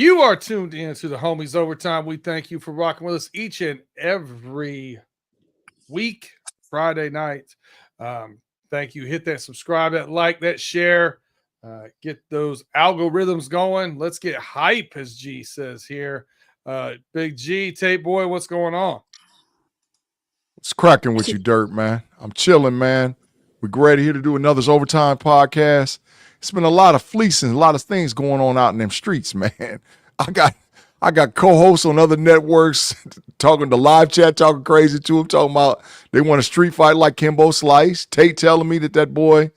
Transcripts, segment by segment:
You are tuned in to the Homies Overtime. We thank you for rocking with us each and every week, Friday night. Thank you. Hit that subscribe, that like, that share. Get those algorithms going. Let's get hype, as G says here. Big G, Tape Boy, what's going on? It's cracking with you, Dirt, man. I'm chilling, man. We're ready here to do another Overtime podcast. It's been a lot of fleecing, a lot of things going on out in them streets, man. I got co-hosts on other networks talking to live chat, talking crazy to them, talking about they want a street fight like Kimbo Slice. Tate telling me that boy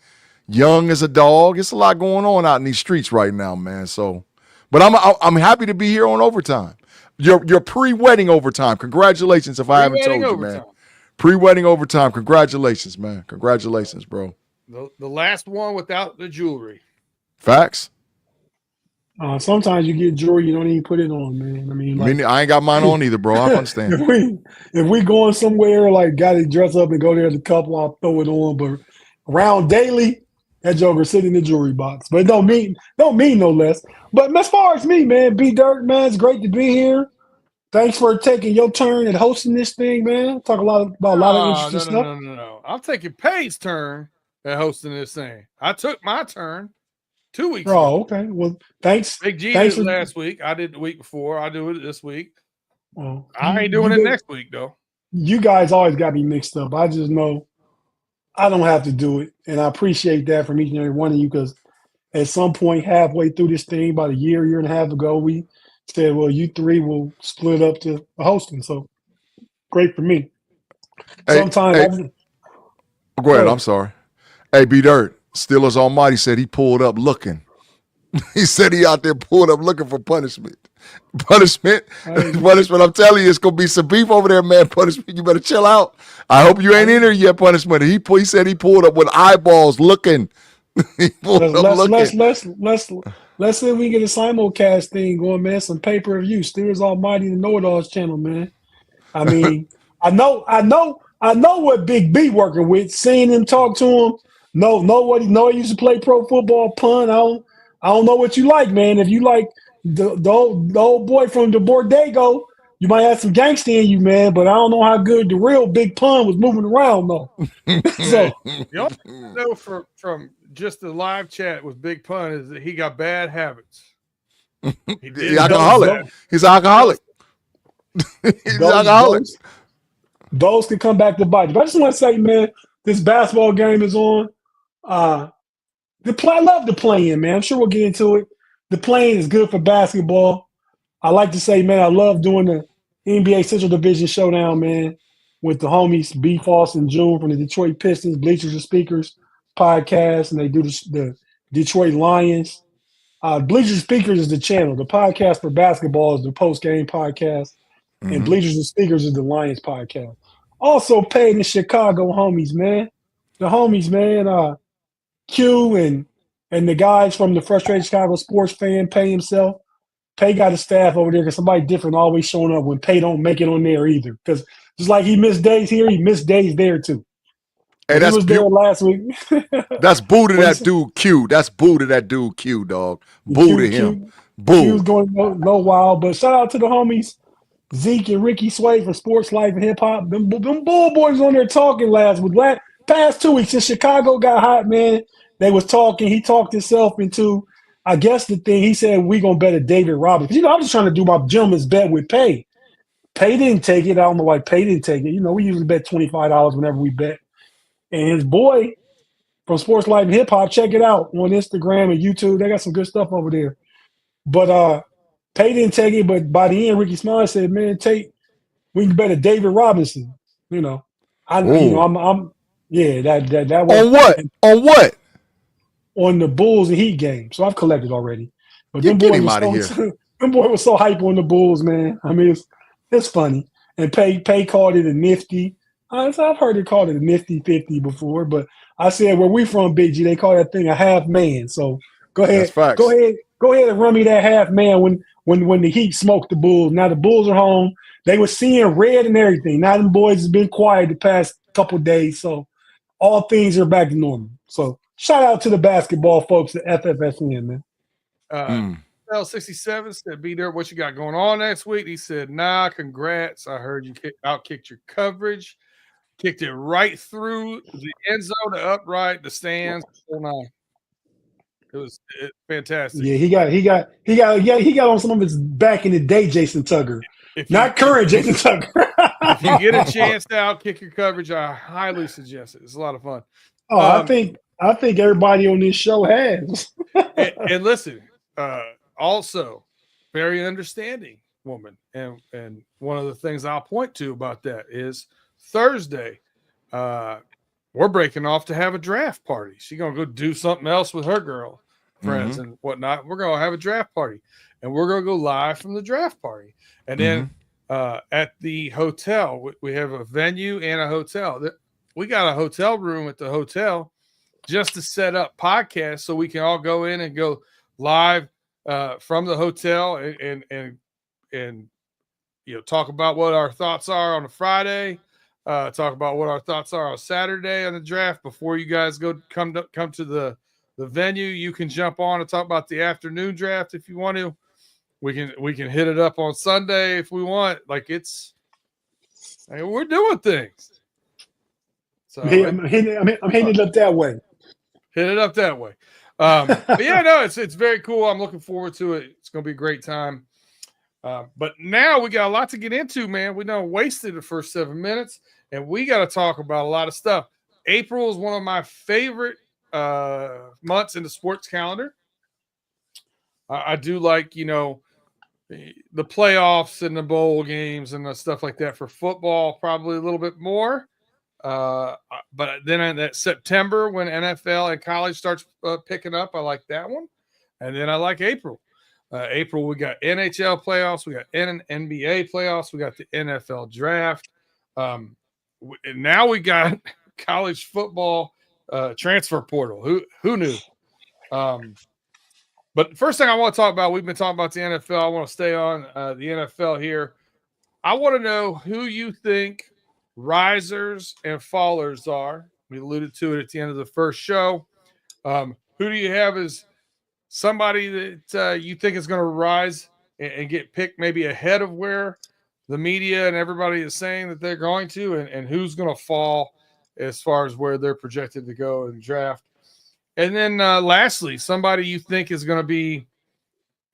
young as a dog. It's a lot going on out in these streets right now, man. So, but I'm happy to be here on Overtime. Your pre-wedding Overtime. Congratulations if I haven't told you, man. Pre-wedding Overtime. Congratulations, man. Congratulations, bro. The last one without the jewelry. Facts. Sometimes you get jewelry, you don't even put it on, man. I mean, I ain't got mine on either, bro. I understand. if we going somewhere, like, got to dress up and go there as a couple, I'll throw it on. But around daily, that joker sit in the jewelry box. But it don't mean no less. But as far as me, man, B-Dirt, man, it's great to be here. Thanks for taking your turn and hosting this thing, man. Talk about a lot of interesting stuff. No. I'm taking Pay's turn at hosting this thing. I took my turn 2 weeks ago. Oh, okay. Well, thanks. Big G did it last week. I did the week before. I do it this week. Well, I ain't doing it next week, though. You guys always got me mixed up. I just know I don't have to do it. And I appreciate that from each and every one of you, because at some point halfway through this thing, about a year and a half ago, we said, well, you three will split up to hosting. So great for me. Sometimes go ahead. I'm sorry. Hey, B-Dirt, Steelers Almighty said he pulled up looking. He said he out there pulled up looking for punishment. Punishment. I'm telling you, it's going to be some beef over there, man. Punishment. You better chill out. I hope you ain't in there yet, Punishment. He said he pulled up with eyeballs looking. Let's see if we can get a simulcast thing going, man. Some pay-per-view. Steelers Almighty, the Know-It-Alls channel, man. I mean, I know what Big B working with. Seeing him, talk to him. Know he used to play pro football, punt. I don't know what you like, man. If you like the old boy from the Bordago, you might have some gangsta in you, man. But I don't know how good the real Big Pun was moving around, though. So, you know, from just the live chat with Big Pun is that he got bad habits. He's alcoholic. He's alcoholic. Those can come back to bite. But I just want to say, man, this basketball game is on. I love the play-in, man. I'm sure we'll get into it. The play-in is good for basketball. I like to say, man, I love doing the NBA Central Division Showdown, man, with the homies B. Foss and June from the Detroit Pistons, Bleachers and Speakers podcast, and they do the Detroit Lions. Bleachers and Speakers is the channel. The podcast for basketball is the post-game podcast, and Bleachers and Speakers is the Lions podcast. Also paid in Chicago homies, man. The homies, man, Q and the guys from the Frustrated Chicago Sports Fan, Pay himself. Pay got a staff over there because somebody different always showing up when Pay don't make it on there either. Because just like he missed days here, he missed days there too. Hey, he was there last week. That's boo to that dude Q. That's boo to that dude Q, dog. Boo to him. Boo. He was going no wild. But shout out to the homies, Zeke and Ricky Sway for Sports Life and Hip Hop. Them bull boys on there talking last week. Past 2 weeks since Chicago got hot, man, they was talking. He talked himself into, I guess, the thing. He said, we going to bet a David Robinson. You know, I'm just trying to do my gentleman's bet with Pay. Pay didn't take it. I don't know why Pay didn't take it. You know, we usually bet $25 whenever we bet. And his boy from Sports Life and Hip Hop, check it out on Instagram and YouTube. They got some good stuff over there. But Pay didn't take it. But by the end, Ricky Smiley said, man, we can bet a David Robinson. You know, I'm yeah, that was on what? On what? On the Bulls and Heat game. So I've collected already. But them boys was so hype on the Bulls, man. I mean, it's funny. And Pay called it a nifty. I've heard it called it a nifty 50 before, but I said where we from, Big G, they call that thing a half man. So go ahead, go ahead and run me that half man when the Heat smoked the Bulls. Now the Bulls are home. They were seeing red and everything. Now them boys has been quiet the past couple of days, so all things are back to normal. So shout out to the basketball folks at FFSN, man. NFL67 said, be there. What you got going on next week? He said, nah, congrats. I heard you outkicked your coverage. Kicked it right through the end zone, the upright, the stands. It was fantastic. Yeah, he got on some of his back in the day Jason Tucker. Not current Jason Tucker. If you get a chance to outkick your coverage, I highly suggest it. It's a lot of fun. Oh, I think everybody on this show has. and listen, also very understanding woman. And one of the things I'll point to about that is Thursday, we're breaking off to have a draft party. She's gonna go do something else with her girl friends and whatnot. We're gonna have a draft party, and we're gonna go live from the draft party. And then at the hotel, we have a venue and a hotel. We got a hotel room at the hotel just to set up podcasts so we can all go in and go live from the hotel and talk about what our thoughts are on a Friday. Talk about what our thoughts are on Saturday on the draft before you guys come to the venue. You can jump on and talk about the afternoon draft if you want to. We can hit it up on Sunday if we want. Like we're doing things. So I'm hitting it up that way. Hit it up that way. But yeah, no, it's very cool. I'm looking forward to it. It's gonna be a great time. But now we got a lot to get into, man. We done wasted the first 7 minutes, and we got to talk about a lot of stuff. April is one of my favorite months in the sports calendar. I do like, the playoffs and the bowl games and the stuff like that. For football, probably a little bit more. But then in that September when NFL and college starts picking up, I like that one. And then I like April. April, we got NHL playoffs, we got NBA playoffs, we got the NFL draft. And now we got college football transfer portal. Who knew? But the first thing I want to talk about, we've been talking about the NFL. I want to stay on the NFL here. I want to know who you think risers and fallers are. We alluded to it at the end of the first show. Who do you have as somebody that you think is going to rise and get picked maybe ahead of where the media and everybody is saying that they're going to, and who's going to fall as far as where they're projected to go in the draft? And then lastly, somebody you think is going to be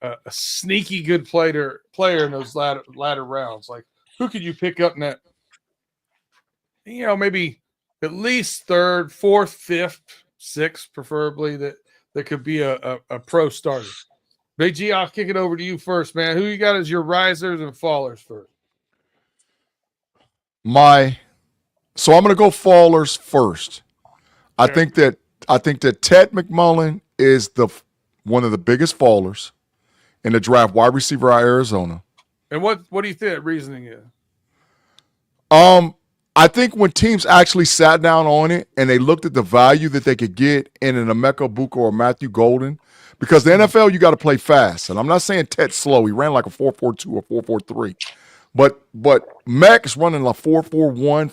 a sneaky good player in those latter rounds. Like, who could you pick up in that, maybe at least third, fourth, fifth, sixth, preferably, that could be a pro starter? Big G, I'll kick it over to you first, man. Who you got as your risers and fallers first? So I'm going to go fallers first. Okay. I think that Ted McMullen is one of the biggest fallers in the draft, wide receiver out of Arizona. And what do you think that reasoning is? I think when teams actually sat down on it and they looked at the value that they could get in an Emeka Buka or Matthew Golden, because the NFL, you got to play fast. And I'm not saying Ted's slow. He ran like a 4.42 or 4.43. But Mac is running a 4.41,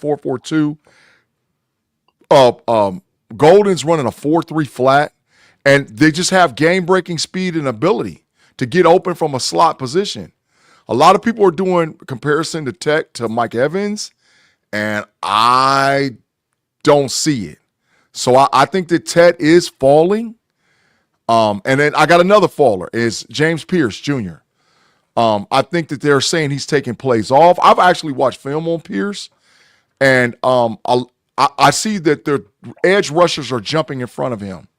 4.42. Golden's running a 4.3 flat. And they just have game-breaking speed and ability to get open from a slot position. A lot of people are doing comparison to Tech to Mike Evans, and I don't see it. So I think that Ted is falling. And then I got another faller, is James Pierce Jr. I think that they're saying he's taking plays off. I've actually watched film on Pierce, and I see that their edge rushers are jumping in front of him.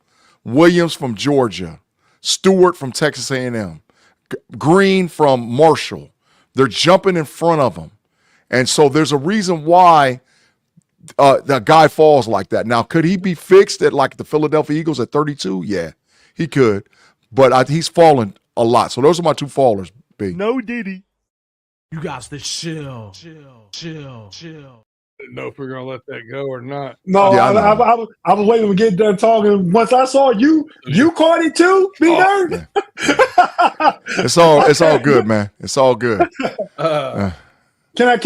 Williams from Georgia, Stewart from Texas A&M, Green from Marshall. They're jumping in front of him. And so there's a reason why that guy falls like that. Now, could he be fixed at like the Philadelphia Eagles at 32? Yeah, he could. But he's fallen a lot. So those are my two fallers, B. No Diddy. You got to chill. Didn't know if we're going to let that go or not. No, Yeah, I was waiting to get done talking. Once I saw you caught it too, B Nerd. Yeah. It's all good, man. It's all good. Can I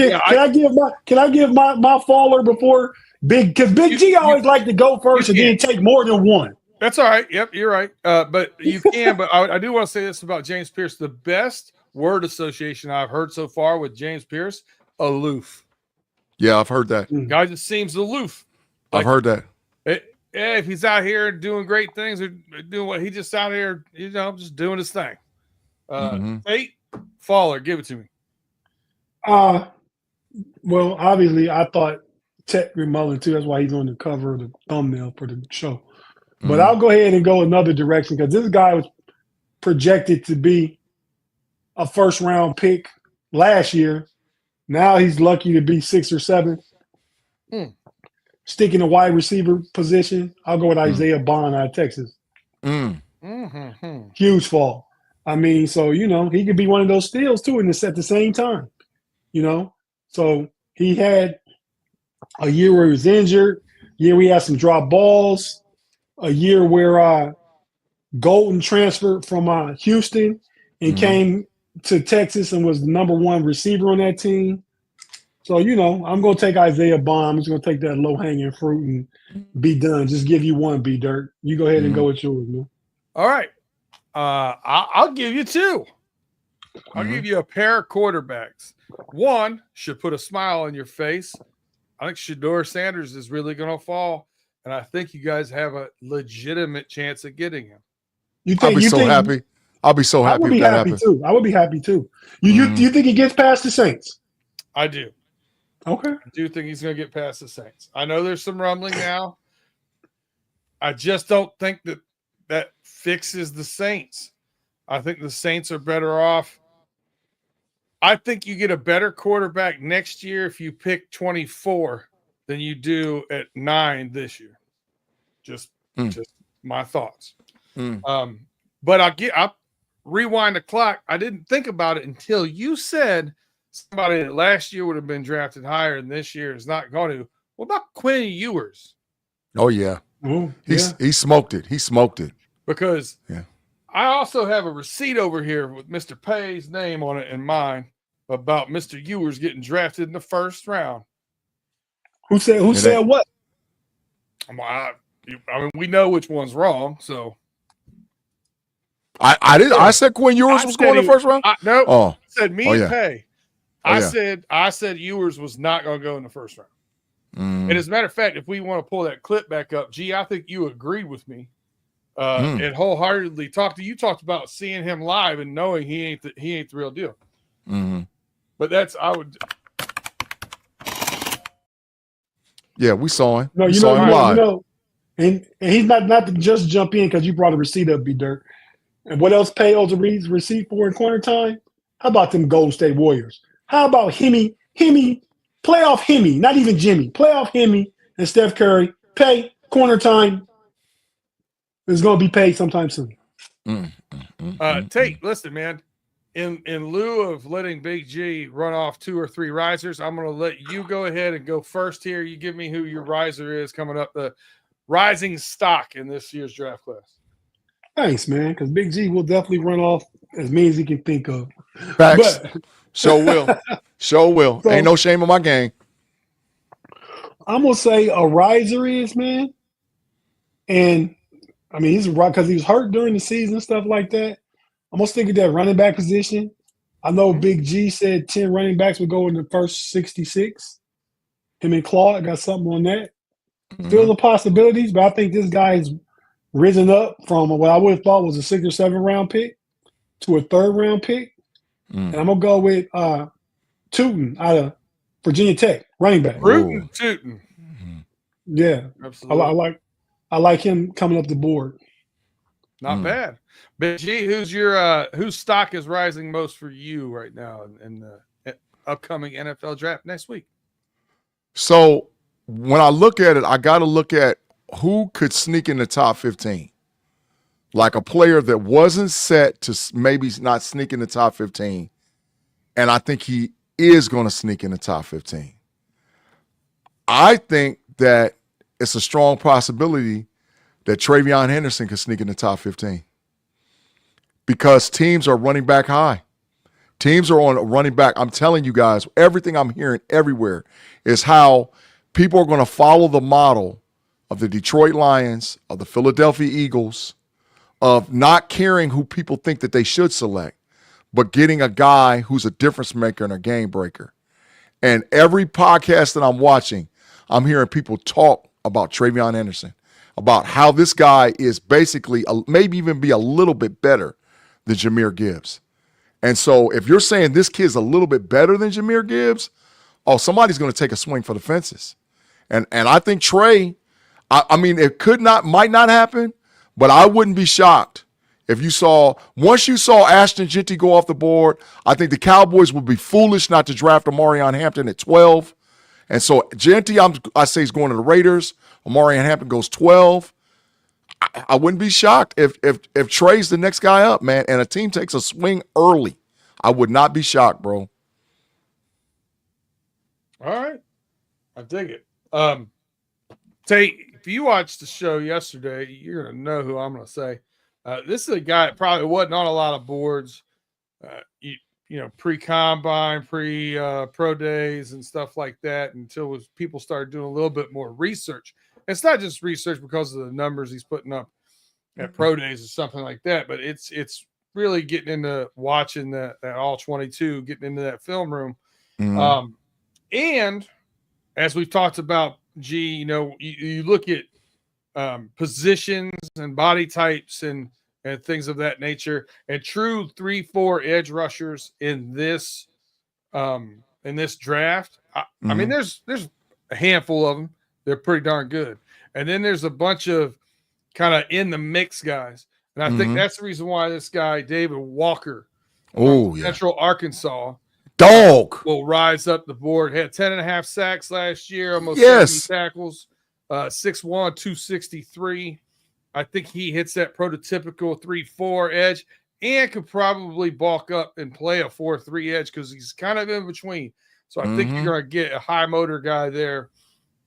give my faller before Big? Because Big G always like to go first and then take more than one. That's all right. Yep, you're right. But you can. But I do want to say this about James Pierce. The best word association I've heard so far with James Pierce, aloof. Yeah, I've heard that. Guy just seems aloof. I've heard that. If he's out here doing great things or doing what he just out here, just doing his thing. Tate, Faller, give it to me. Well, obviously, I thought Ted McMullen too. That's why he's on the cover of the thumbnail for the show. But I'll go ahead and go another direction because this guy was projected to be a first-round pick last year. Now he's lucky to be 6th or 7th. Sticking the wide receiver position, I'll go with Isaiah Bond out of Texas. Huge fall. I mean, so, he could be one of those steals too at the same time. So he had a year where he was injured, year we had some drop balls, a year where Golden transferred from Houston and came to Texas and was the number 1 receiver on that team. So, I'm going to take Isaiah Bond. I'm just going to take that low-hanging fruit and be done. Just give you one, B-Dirt. You go ahead and go with yours, man. All right. I'll give you 2. I'll give you a pair of quarterbacks. One should put a smile on your face. I think Shedeur Sanders is really going to fall, and I think you guys have a legitimate chance at getting him. I'll be so happy. I'll be so happy if that happens. Too. I would be happy too. You think he gets past the Saints? I do. Okay. I do think he's going to get past the Saints. I know there's some rumbling now. I just don't think that fixes the Saints. I think the Saints are better off. I think you get a better quarterback next year if you pick 24 than you do at 9 this year. Just my thoughts. But I'll rewind the clock. I didn't think about it until you said somebody that last year would have been drafted higher and this year is not going to. What about Quinn Ewers? Oh, yeah. He smoked it. He smoked it. Because I also have a receipt over here with Mr. Pay's name on it and mine about Mr. Ewers getting drafted in the 1st round. Who said what? I mean, we know which one's wrong, so. I did. I said Quinn Ewers was going in the 1st round? No. I said and Pay. I said Ewers was not going to go in the 1st round. And as a matter of fact, if we want to pull that clip back up, I think you agreed with me and wholeheartedly talked about seeing him live and knowing he ain't the real deal. But yeah, we saw him. No, we saw him live. And he's not to just jump in because you brought a receipt up, B-Dirt. And what else Pay owes a receipt for in corner time? How about them Golden State Warriors? How about Hemi, playoff Hemi, not even Jimmy, playoff Hemi and Steph Curry? Pay, corner time is going to be paid sometime soon. Tate, listen, man. In lieu of letting Big G run off 2 or 3 risers, I'm going to let you go ahead and go first here. You give me who your riser is coming up, the rising stock in this year's draft class. Thanks, man, because Big G will definitely run off as many as he can think of. Facts. Sure will. So, ain't no shame in my game. I'm going to say a riser is, man. And, I mean, he's right because he was hurt during the season and stuff like that. I'm going to stick at that running back position. I know Big G said 10 running backs would go in the first 66. Him and Claude got something on that. Still the possibilities, but I think this guy's risen up from what I would have thought was a 6th or 7th round pick to a 3rd round pick. And I'm going to go with Tootin out of Virginia Tech, running back. Tootin. Yeah. Absolutely. I like him coming up the board. Not bad. Big G, whose stock is rising most for you right now in the upcoming NFL draft next week? So when I look at it, I got to look at who could sneak in the top 15. Like a player that wasn't set to maybe not sneak in the top 15, and I think he is going to sneak in the top 15. I think that it's a strong possibility that Travion Henderson could sneak in the top 15 because teams are running back high. Teams are on a running back. I'm telling you guys, everything I'm hearing everywhere is how people are going to follow the model of the Detroit Lions, of the Philadelphia Eagles, of not caring who people think that they should select, but getting a guy who's a difference maker and a game breaker. And every podcast that I'm watching, I'm hearing people talk about Travion Henderson, about how this guy is basically maybe even be a little bit better than Jahmyr Gibbs. And so if you're saying this kid's a little bit better than Jahmyr Gibbs, somebody's going to take a swing for the fences. And I think Trey, I mean, it might not happen, but I wouldn't be shocked if once you saw Ashton Jeanty go off the board. I think the Cowboys would be foolish not to draft Omarion Hampton at 12. And so Jeanty, I say he's going to the Raiders. Omarion Hampton goes 12. I wouldn't be shocked if Trey's the next guy up, man, and a team takes a swing early. I would not be shocked, bro. All right. I dig it. Tate, if you watched the show yesterday, you're going to know who I'm going to say. This is a guy that probably wasn't on a lot of boards, pre-combine, pro days and stuff like that until people started doing a little bit more research. It's not just research because of the numbers he's putting up at pro days or something like that, but it's really getting into watching that all 22, getting into that film room. Mm-hmm. And as we've talked about, you look at positions and body types and things of that nature, and true 3-4 edge rushers in this draft. I mean, there's a handful of them. They're pretty darn good. And then there's a bunch of kind of in the mix guys. And I think that's the reason why this guy, David Walker, Central Arkansas, dog, will rise up the board. Had 10.5 sacks last year, almost 70 tackles, 6'1", 263. I think he hits that prototypical 3-4 edge and could probably bulk up and play a 4-3 edge because he's kind of in between. So I think you're going to get a high motor guy there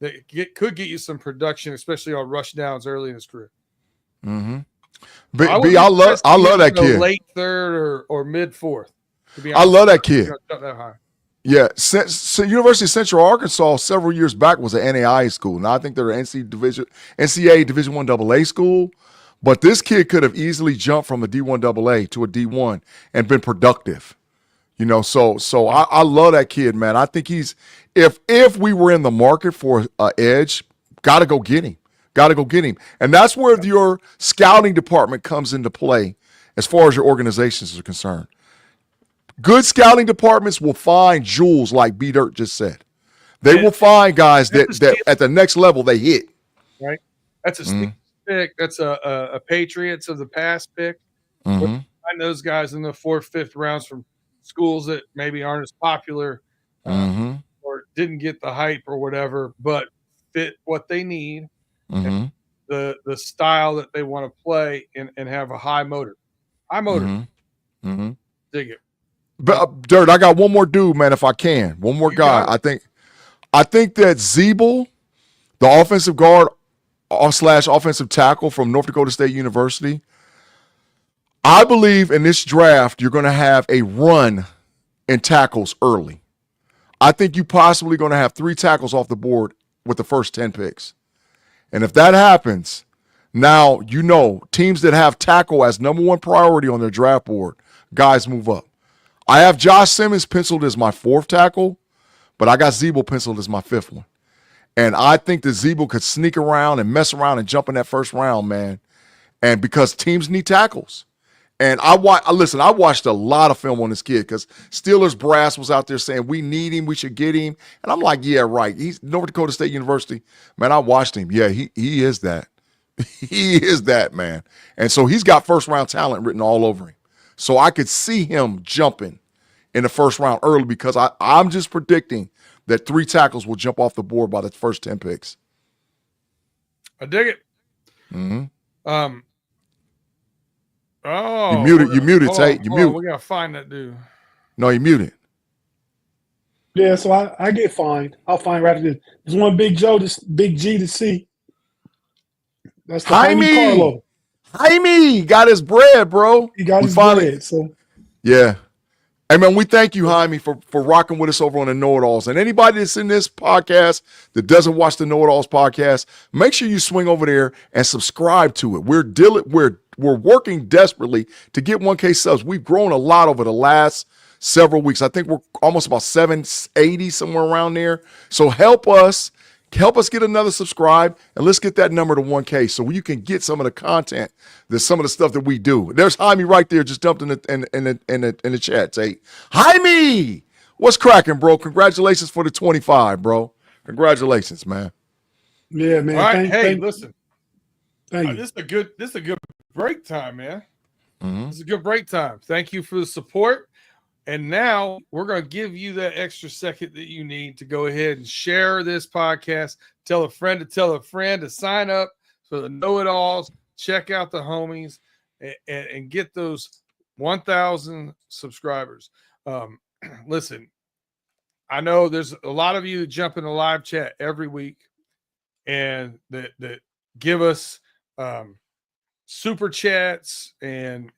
that could get you some production, especially on rush downs early in his career. Mm-hmm. I love that kid. Late third or mid fourth. I love that kid. That high. Yeah, so University of Central Arkansas several years back was an NAIA school. Now I think they're an NCAA Division I AA school, but this kid could have easily jumped from a D1 AA to a D1 and been productive. So I love that kid, man. I think he's if we were in the market for an edge, gotta go get him. And that's where your scouting department comes into play as far as your organizations are concerned. Good scouting departments will find jewels like B Dirt just said. They will find guys that at the next level they hit. Right. That's a sneak pick. That's a Patriots of the past pick. Find those guys in the 4th, 5th rounds from schools that maybe aren't as popular or didn't get the hype or whatever, but fit what they need, and the style that they want to play and have a high motor. Dig it. But Dirt, I got one more dude, man, if I can. One more guy. I think that Zeeble, the offensive guard / offensive tackle from North Dakota State University, I believe in this draft you're going to have a run in tackles early. I think you're possibly going to have 3 tackles off the board with the first 10 picks. And if that happens, now teams that have tackle as number 1 priority on their draft board, guys move up. I have Josh Simmons penciled as my 4th tackle, but I got Zeeble penciled as my 5th one. And I think that Zeeble could sneak around and mess around and jump in that first round, man. And because teams need tackles. And I watched a lot of film on this kid because Steelers brass was out there saying, we need him, we should get him. And I'm like, yeah, right. He's North Dakota State University. Man, I watched him. Yeah, he is that. He is that, man. And so he's got first-round talent written all over him. So I could see him jumping in the first round early because I'm just predicting that 3 tackles will jump off the board by the first 10 picks. I dig it. You muted, Tate. You muted. We got to find that dude. No, you muted. Yeah, so I get fined. I'll find right after this. There's one Big G to see. That's the Jaime Carlo. Jaime got his bread, bro. He got his bread. So yeah. Hey, man, we thank you, Jaime, for rocking with us over on the Know-It-Alls. And anybody that's in this podcast that doesn't watch the Know-It-Alls podcast, make sure you swing over there and subscribe to it. We're working desperately to get 1K subs. We've grown a lot over the last several weeks. I think we're almost about 780, somewhere around there. So help us get another subscribe, and let's get that number to 1K so you can get some of the content, some of the stuff that we do. There's Jaime right there, just dumped in the chat. Say, Jaime, what's cracking, bro? Congratulations for the 25, bro. Congratulations, man. Yeah, man. All right, listen. Thank you. This is a good break time, man. Mm-hmm. This is a good break time. Thank you for the support. And now we're going to give you that extra second that you need to go ahead and share this podcast. Tell a friend to sign up for the Know-It-Alls. Check out the homies and get those 1,000 subscribers. Listen, I know there's a lot of you that jump in the live chat every week and that give us super chats and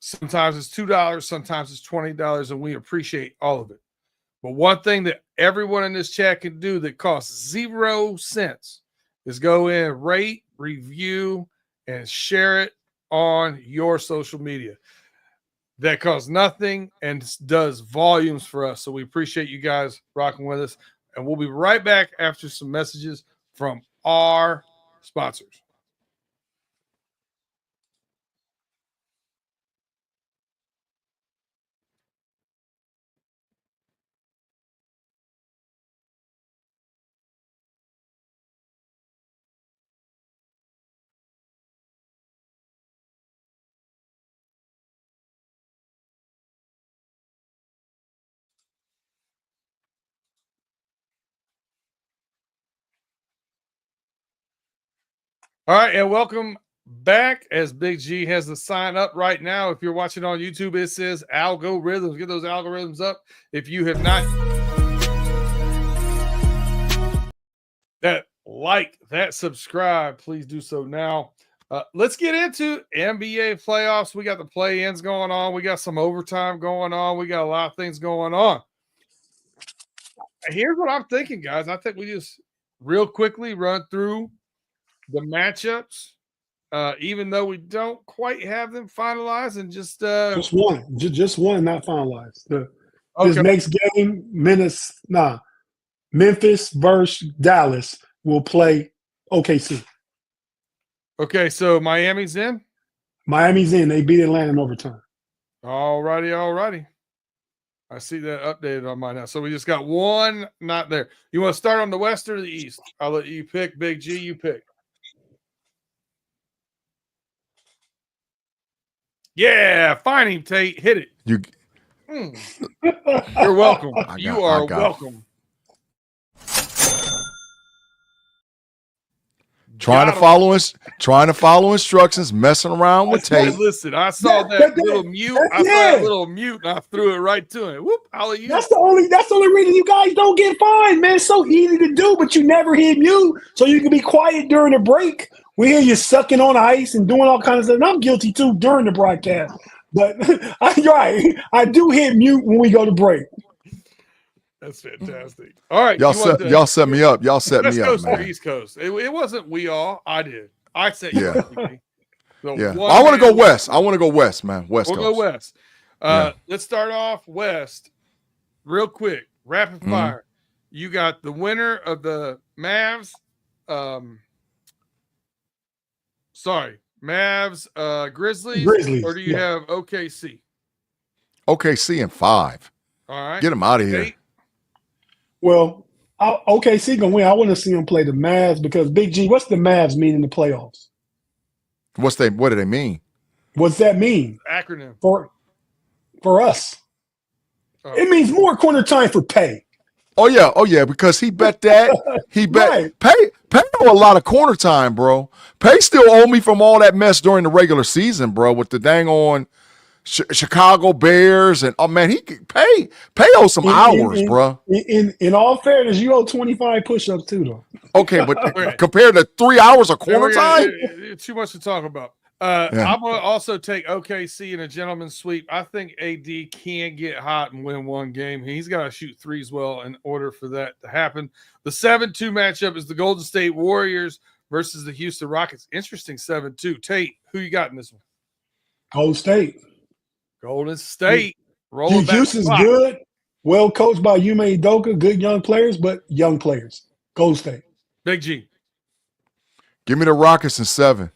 sometimes it's $2, sometimes it's $20, and we appreciate all of it. But one thing that everyone in this chat can do that costs 0 cents is go in, rate, review, and share it on your social media. That costs nothing and does volumes for us. So we appreciate you guys rocking with us. And we'll be right back after some messages from our sponsors. All right, and welcome back. As Big G has the sign up right now. If you're watching on YouTube, it says algorithms. Get those algorithms up. If you have not that subscribe, please do so now. Let's get into NBA playoffs. We got the play-ins going on. We got some overtime going on. We got a lot of things going on. Here's what I'm thinking, guys. I think we just real quickly run through the matchups, even though we don't quite have them finalized, and just one, not finalized. This next game, Memphis versus Dallas will play OKC. Okay, so Miami's in. Miami's in. They beat Atlanta in overtime. All righty. I see that updated on mine now. So we just got one not there. You want to start on the West or the East? I'll let you pick. Big G, you pick. Yeah, find him, Tate. Hit it. You're welcome. You are welcome. Trying to follow instructions, messing around with Tate. Listen, I saw that little mute. I saw that little mute, and I threw it right to him. Whoop! That's the only reason you guys don't get fined, man. It's so easy to do, but you never hit mute, so you can be quiet during the break. We hear you sucking on ice and doing all kinds of stuff. And I'm guilty too during the broadcast, but I do hit mute when we go to break. That's fantastic. All right, y'all set me up. Y'all set me up, West Coast man. or East Coast? It wasn't we all. I did. I set you up. So yeah. I want to go west. I want to go west, man. West Coast. We'll go west. Let's start off west real quick. Rapid fire. You got the winner of the Mavs. Mavs, Grizzlies. Or do you have OKC? OKC in 5. All right. Get them out of here. 8. Well, OKC gonna win. I want to see them play the Mavs because Big G, what's the Mavs mean in the playoffs? What do they mean? What's that mean? Acronym. For us. Oh. It means more corner time for Pay. Oh yeah, because he bet that. He bet Pay owe a lot of corner time, bro. Pay still owe me from all that mess during the regular season, bro, with the dang on Chicago Bears and he could pay owe some hours, bro. In all fairness, you owe 25 push-ups too, though. Okay, but compared to 3 hours of corner time, too much to talk about. I'm going to also take OKC in a gentleman's sweep. I think AD can get hot and win one game. He's got to shoot threes well in order for that to happen. The 7-2 matchup is the Golden State Warriors versus the Houston Rockets. Interesting 7-2. Tate, who you got in this one? Golden State. Golden State. Rolling back. Houston's good. Well coached by Yume Udoka. Good young players, but young players. Golden State. Big G. Give me the Rockets in 7.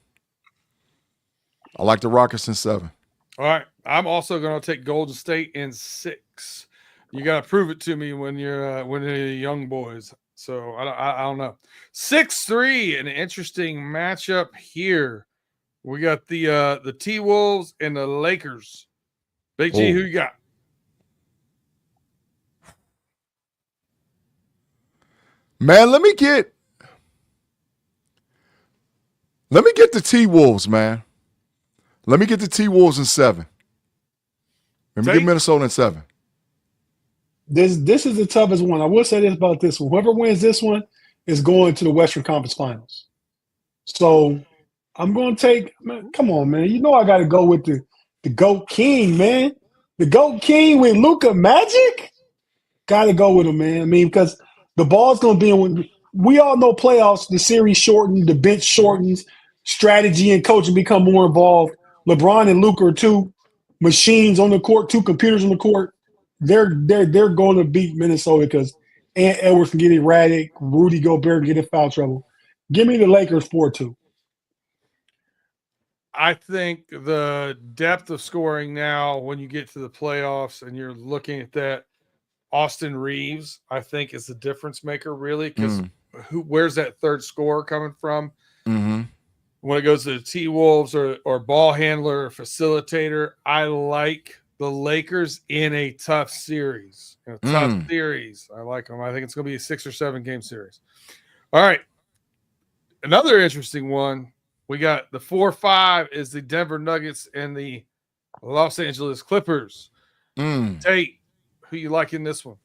I like the Rockets in 7. All right. I'm also going to take Golden State in 6. You got to prove it to me when you're young boys. So I don't know. 6-3, an interesting matchup here. We got the T-Wolves and the Lakers. Big G, who you got? Man, let me get the T-Wolves, man. Let me get the T-Wolves in 7. Let me get Minnesota in 7. This is the toughest one. I will say this about this one. Whoever wins this one is going to the Western Conference Finals. So I'm going to take – man, come on, man. You know I got to go with the GOAT King, man. The GOAT King with Luka Magic? Got to go with him, man. I mean, because the ball's going to be in – we all know playoffs, the series shortened, the bench shortens, strategy and coaching become more involved. LeBron and Luka are 2 machines on the court, 2 computers on the court. They're going to beat Minnesota because Ant Edwards can get erratic, Rudy Gobert can get in foul trouble. Give me the Lakers 4-2. I think the depth of scoring now when you get to the playoffs and you're looking at that, Austin Reeves, I think, is the difference maker, really, because where's that third scorer coming from? Mm-hmm. When it goes to the T-Wolves or ball handler or facilitator, I like the Lakers in a tough series. I like them. I think it's going to be a 6 or 7 game series. All right. Another interesting one. We got the 4-5 is the Denver Nuggets and the Los Angeles Clippers. Tate, who you like in this one?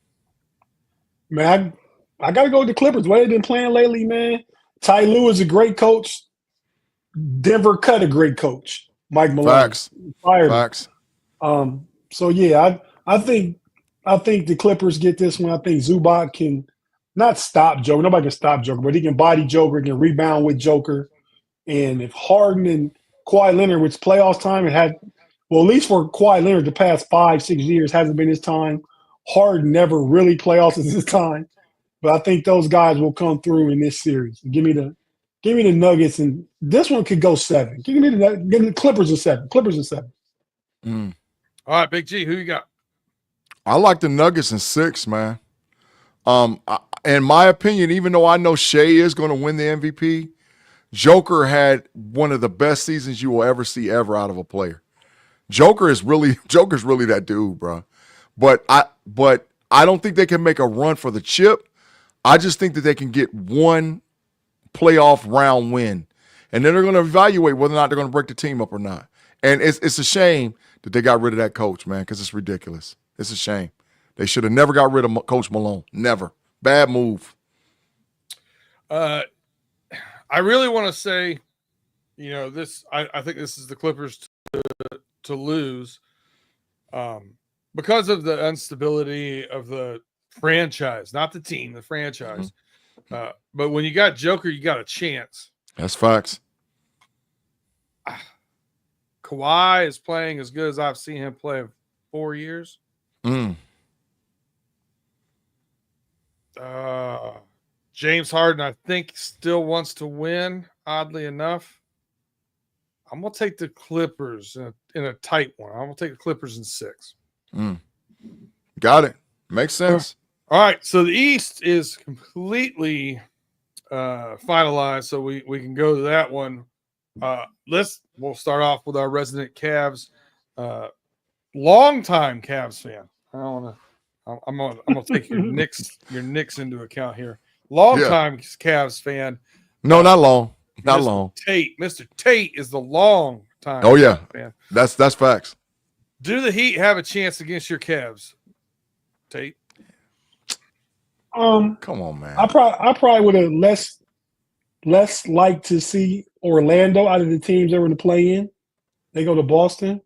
Man, I got to go with the Clippers. What they've been playing lately, man. Ty Lue is a great coach. Denver cut a great coach, Mike Malone. Facts. So yeah, I think the Clippers get this one. I think Zubac can not stop Joker. Nobody can stop Joker, but he can body Joker, can rebound with Joker. And if Harden and Kawhi Leonard, which playoffs time, at least for Kawhi Leonard, the past 5-6 years hasn't been his time. Harden never really playoffs is his time, but I think those guys will come through in this series. Give me the Nuggets, and this one could go 7. Give me the Clippers in 7. Clippers in 7. All right, Big G, who you got? I like the Nuggets in 6, man. In my opinion, even though I know Shea is going to win the MVP, Joker had one of the best seasons you will ever see out of a player. Joker's really that dude, bro. But I don't think they can make a run for the chip. I just think that they can get one playoff round win, and then they're going to evaluate whether or not they're going to break the team up or not. And it's a shame that they got rid of that coach, man, because it's ridiculous. It's a shame. They should have never got rid of Coach Malone. Never. Bad move. I really want to say, this. I think this is the Clippers to lose, because of the instability of the franchise, not the team, the franchise. But when you got Joker, you got a chance. That's facts. Kawhi is playing as good as I've seen him play in 4 years. James Harden, I think, still wants to win, oddly enough. I'm going to take the Clippers in a tight one. I'm going to take the Clippers in 6. Got it. Makes sense. All right, so the East is completely finalized, so we can go to that one. We'll start off with our resident Cavs, longtime Cavs fan. I'm gonna take your Knicks into account here. Longtime Cavs fan. No, not long. Not Mr. long. Mr. Tate is the long time. Oh yeah, fan. That's facts. Do the Heat have a chance against your Cavs, Tate? Come on, man. I probably would have less liked to see Orlando out of the teams that were in the play-in. They go to Boston.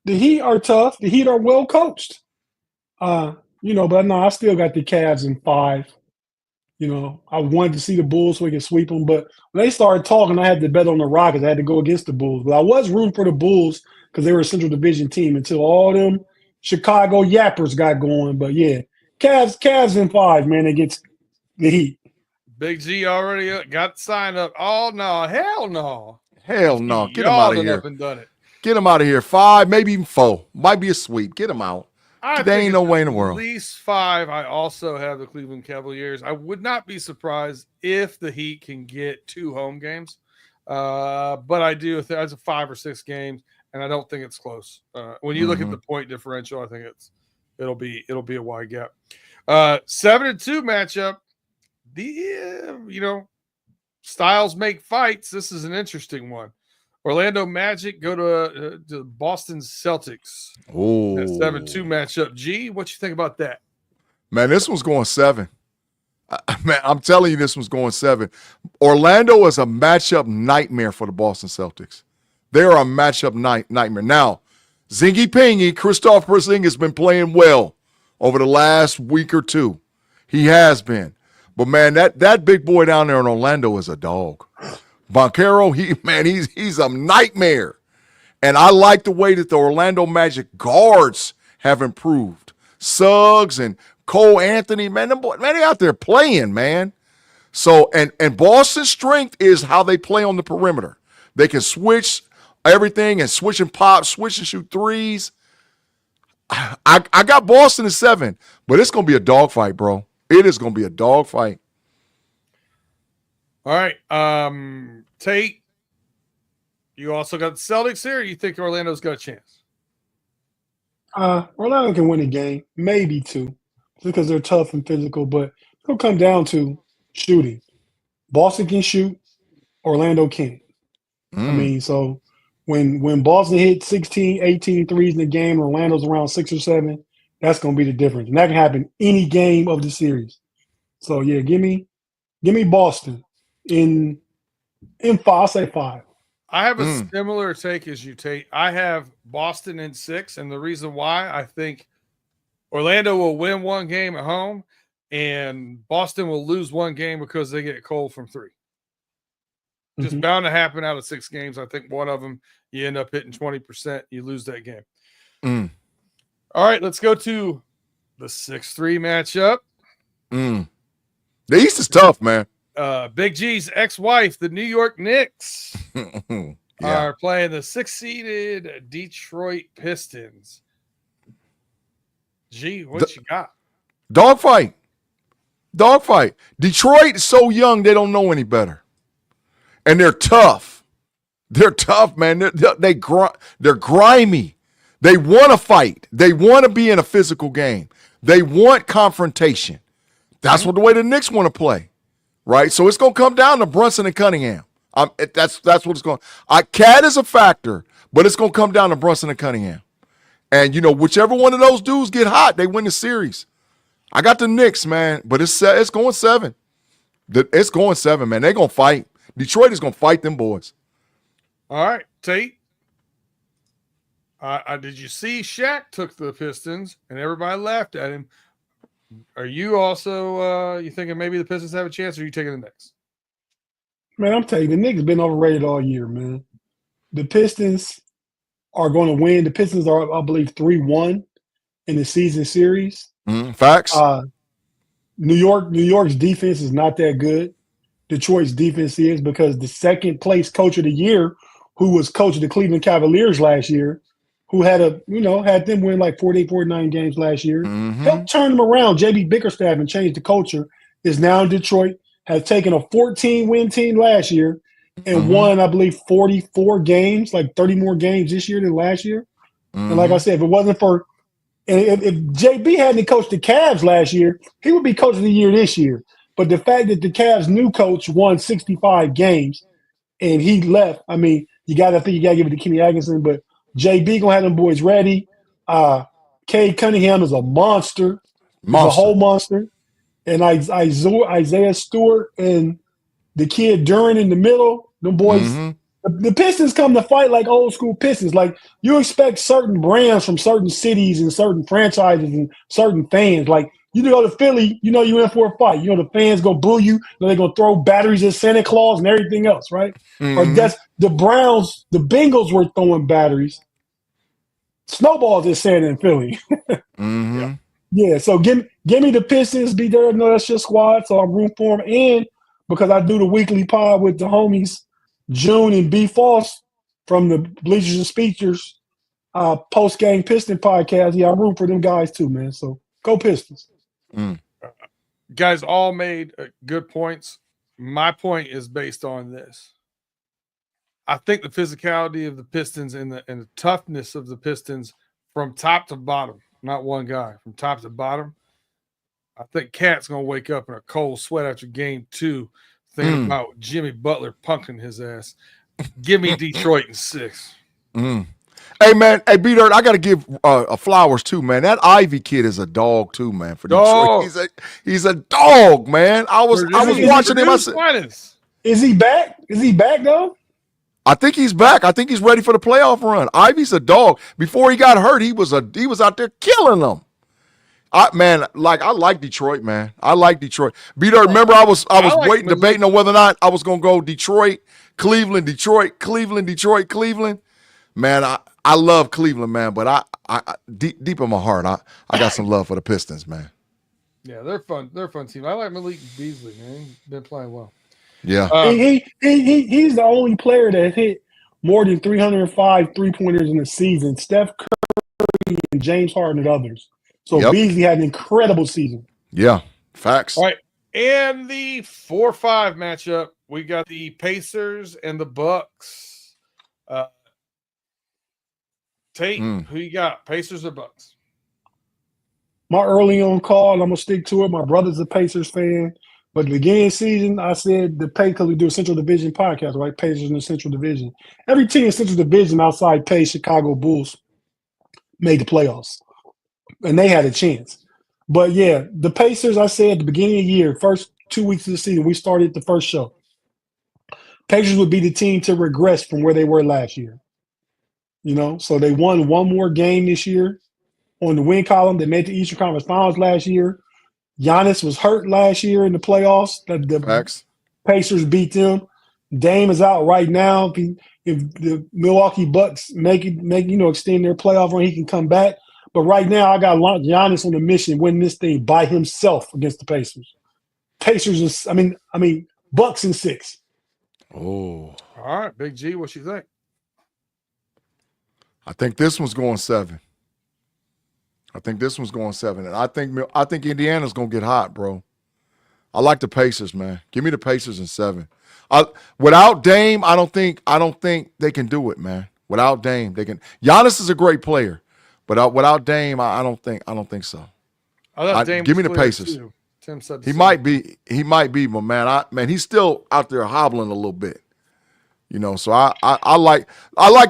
The Heat are tough. The Heat are well coached. But no, I still got the Cavs in 5. I wanted to see the Bulls so we could sweep them. But when they started talking, I had to bet on the Rockets. I had to go against the Bulls. But I was rooting for the Bulls because they were a Central Division team until all them Chicago Yappers got going. But, yeah, Cavs in 5, man, against the Heat. Big G already got the sign up. Oh, no. Hell no. Hell no. Get him Y'all out of done here. up and done it. Get him out of here. 5, maybe even 4. Might be a sweep. Get him out. There ain't no way in the world. At least 5. I also have the Cleveland Cavaliers. I would not be surprised if the Heat can get 2 home games. But I do. It's a 5 or 6 games, and I don't think it's close. When you look at the point differential, I think it'll be a wide gap. 7-2 matchup. Styles make fights. This is an interesting one. Orlando Magic go to Boston Celtics. Oh, that 7-2 matchup. G, what you think about that? Man, this one's going 7. Man, I'm telling you, this one's going 7. Orlando is a matchup nightmare for the Boston Celtics. They are a matchup nightmare. Now, Zingy Pingy, Kristaps Porzingis has been playing well over the last week or 2. He has been. But, man, that big boy down there in Orlando is a dog. Banchero, he's a nightmare. And I like the way that the Orlando Magic guards have improved. Suggs and Cole Anthony, man, they out there playing, man. So, and Boston's strength is how they play on the perimeter. They can switch everything and switch and pop, switch and shoot threes. I got Boston at 7, but it's going to be a dogfight, bro. It is going to be a dogfight. All right. Tate, you also got the Celtics here. Or you think Orlando's got a chance? Orlando can win a game, maybe 2, just because they're tough and physical. But it'll come down to shooting. Boston can shoot. Orlando can't. So when Boston hit 16, 18 threes in the game, Orlando's around 6 or 7, that's going to be the difference. And that can happen any game of the series. So, yeah, give me Boston in 5. I'll say 5. I have a similar take as you, Tate. I have Boston in 6, and the reason why, I think Orlando will win 1 game at home, and Boston will lose 1 game because they get cold from 3. Just bound to happen out of 6 games. I think one of them, you end up hitting 20%, you lose that game. All right, let's go to the 6-3 matchup. The East is tough, man. Big G's ex-wife, the New York Knicks, Yeah. are playing the 6-seeded Detroit Pistons. G, what you got? Dogfight. Detroit is so young, they don't know any better. And they're tough. They're tough, man. They're grimy. They want to fight. They want to be in a physical game. They want confrontation. That's what the way the Knicks want to play, right? So it's going to come down to Brunson and Cunningham. That's what it's going to. Cat is a factor, but it's going to come down to Brunson and Cunningham. And, whichever one of those dudes get hot, they win the series. I got the Knicks, man, but it's going 7. It's going 7, man. They're going to fight. Detroit is going to fight them boys. All right, Tate. Did you see Shaq took the Pistons and everybody laughed at him? Are you also you thinking maybe the Pistons have a chance, or are you taking the Knicks? Man, I'm telling you, the Knicks been overrated all year, man. The Pistons are going to win. The Pistons are, I believe, 3-1 in the season series. Facts. New York's defense is not that good. Detroit's defense is, because the second place coach of the year, who was coach of the Cleveland Cavaliers last year, who had them win like 48, 49 games last year, helped turn them around. J.B. Bickerstaff and changed the culture, is now in Detroit, has taken a 14-win team last year and won, I believe, 44 games, like 30 more games this year than last year. And like I said, if it wasn't for – and if JB hadn't coached the Cavs last year, he would be coach of the year this year. But the fact that the Cavs' new coach won 65 games and he left, I mean, you got to give it to Kenny Atkinson, but JB gonna have them boys ready. Cade Cunningham is a monster. He's a whole monster. And Isaiah Stewart and the kid Duran in the middle, The boys, the Pistons come to fight like old school Pistons. Like you expect certain brands from certain cities and certain franchises and certain fans. Like you go to Philly, you know you're in for a fight. You know the fans go boo you. They're gonna throw batteries at Santa Claus and everything else, right? Or that's the Browns. The Bengals were throwing batteries, snowballs at Santa in Philly. Yeah, so give me the Pistons. Be there. No, that's your squad. So I'm rooting for them. And because I do the weekly pod with the homies, June and B. Foss from the Bleachers and Speakers post-game Piston podcast. Yeah, I'm rooting for them guys too, man. So go Pistons. Guys all made good points. My point is based on this. I think the physicality of the Pistons and the toughness of the Pistons from top to bottom, not one guy, from top to bottom. I think Cat's going to wake up in a cold sweat after game 2 thinking about Jimmy Butler punking his ass. Give me Detroit in 6. Hey, man. Hey, B-Dirt, I got to give flowers, too, man. That Ivy kid is a dog, too, man, for Detroit. He's a dog, man. I was watching him. I said, is he back? Is he back, though? I think he's back. I think he's ready for the playoff run. Ivy's a dog. Before he got hurt, he was out there killing them. I like Detroit, man. I like Detroit. B-Dirt, remember I was waiting, debating on whether or not I was gonna go Detroit, Cleveland, Detroit, Cleveland, Detroit, Cleveland. Man, I love Cleveland, man, but I deep in my heart, I got some love for the Pistons, man. Yeah, they're fun. They're a fun team. I like Malik Beasley, man. He's been playing well. Yeah. He's the only player that hit more than 305 3-pointers in the season. Steph Curry and James Harden and others. So Beasley had an incredible season. Yeah, facts. All right. And the 4-5 matchup, we got the Pacers and the Bucks. Tate, who you got? Pacers or Bucks? My early on call, I'm going to stick to it. My brother's a Pacers fan. But at the beginning of the season, I said because we do a Central Division podcast, right? Pacers in the Central Division. Every team in Central Division outside Pace, Chicago Bulls made the playoffs. And they had a chance. But, yeah, the Pacers, I said at the beginning of the year, first 2 weeks of the season, we started the first show. Pacers would be the team to regress from where they were last year. You know, so they won one more game this year on the win column. They made the Eastern Conference Finals last year. Giannis was hurt last year in the playoffs. The Pacers beat them. Dame is out right now. If the Milwaukee Bucks extend their playoff run, he can come back. But right now, I got Giannis on a mission, winning this thing by himself against the Pacers. Bucks in 6. Oh. All right, Big G, what you think? I think this one's going 7. And I think Indiana's gonna get hot, bro. I like the Pacers, man. Give me the Pacers in 7. Without Dame, I don't think they can do it, man. Without Dame, they can. Giannis is a great player, but without Dame, I don't think so. Give me the Pacers. Tim said he might be, but man, he's still out there hobbling a little bit. You know, so I like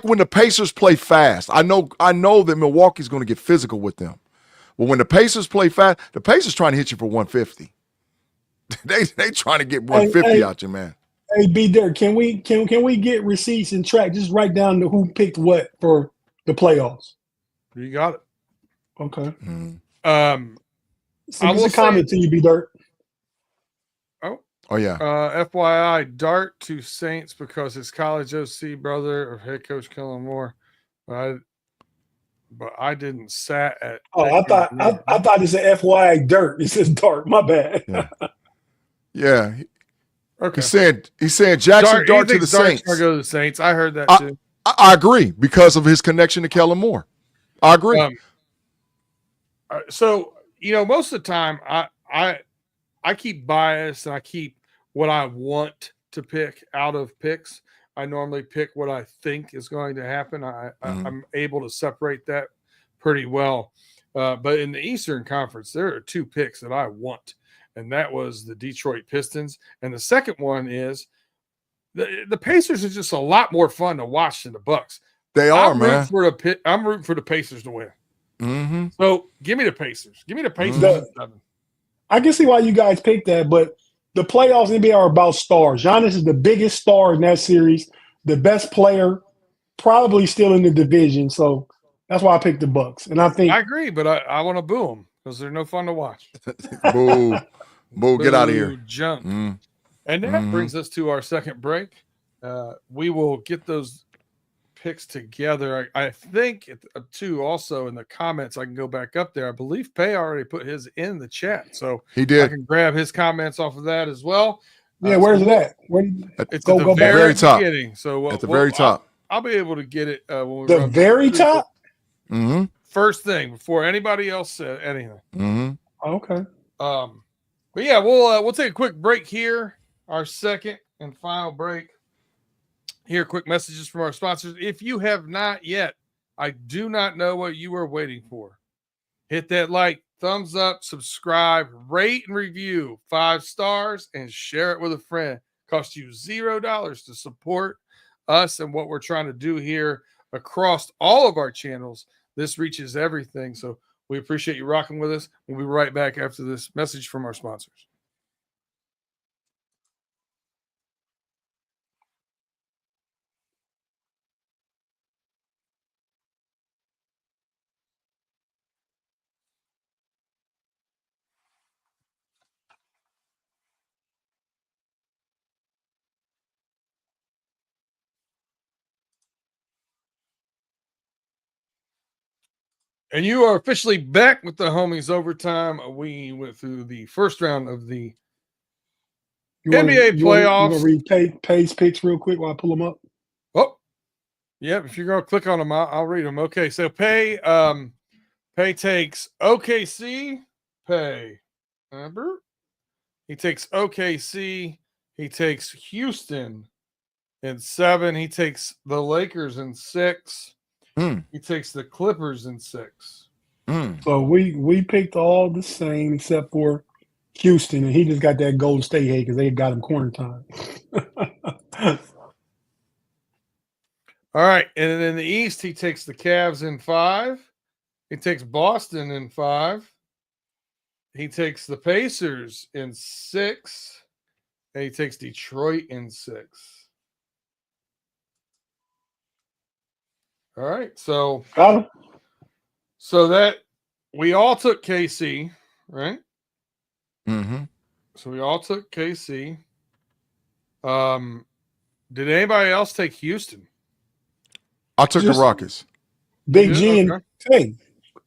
when the Pacers play fast. I know that Milwaukee's going to get physical with them, but when the Pacers play fast, the Pacers trying to hit you for 150. they trying to get 150 out you, man. Hey, B. Dirk, can we get receipts and track? Just write down who picked what for the playoffs. You got it. Okay. So just a comment to you, B. Dirk. Oh, yeah. FYI, Dart to Saints because his college OC brother of head coach Kellen Moore. But I didn't sat at. Oh, I thought it said FYI Dirt. It says Dart. My bad. Yeah. Okay. He said Jackson Dart to the Saints. Go to the Saints. I heard that too. I agree because of his connection to Kellen Moore. I agree. So most of the time, I keep bias and I keep what I want to pick out of picks. I normally pick what I think is going to happen. I'm able to separate that pretty well. But in the Eastern Conference, there are 2 picks that I want, and that was the Detroit Pistons. And the second one is the Pacers are just a lot more fun to watch than the Bucks. They are, man. I'm rooting for the Pacers to win. Mm-hmm. So give me the Pacers. Give me the Pacers. 7. I can see why you guys picked that, but the playoffs in NBA are about stars. Giannis is the biggest star in that series, the best player, probably still in the division. So that's why I picked the Bucks. And I think I agree, but I want to boo them because they're no fun to watch. Boo. Boo, get out of here. Junk. Mm. And that brings us to our second break. We will get those picks together. I think too, also in the comments, I can go back up there. I believe Pay already put his in the chat. So He did. I can grab his comments off of that as well. Yeah, where's it at? It's at the very top. beginning. So At the very top. I'll be able to get it when we The run very top? Mm-hmm. first thing before anybody else said anything. Mm-hmm. Okay. But yeah, we'll take a quick break here. Our second and final break. Here, quick messages from our sponsors. If you have not yet, I do not know what you are waiting for. Hit that like, thumbs up, subscribe, rate and review 5 stars, and share it with a friend. Costs you $0 to support us and what we're trying to do here across all of our channels. This reaches everything. So we appreciate you rocking with us. We'll be right back after this message from our sponsors. And you are officially back with the homies overtime. We went through the first round of the NBA playoffs. You want to read Pay's picks real quick while I pull them up? Oh, yep. If you're going to click on them, I'll read them. Okay, so Pay takes OKC. Pay. Remember? He takes OKC. He takes Houston in 7. He takes the Lakers in 6. He takes the Clippers in 6. So we picked all the same except for Houston, and he just got that Golden State hate because they got him corner time. All right, and then in the East, he takes the Cavs in 5. He takes Boston in 5. He takes the Pacers in 6. And he takes Detroit in 6. All right, so that we all took KC, right? Mm-hmm. So we all took KC. Did anybody else take Houston? I took the Rockets. Big G and Tay.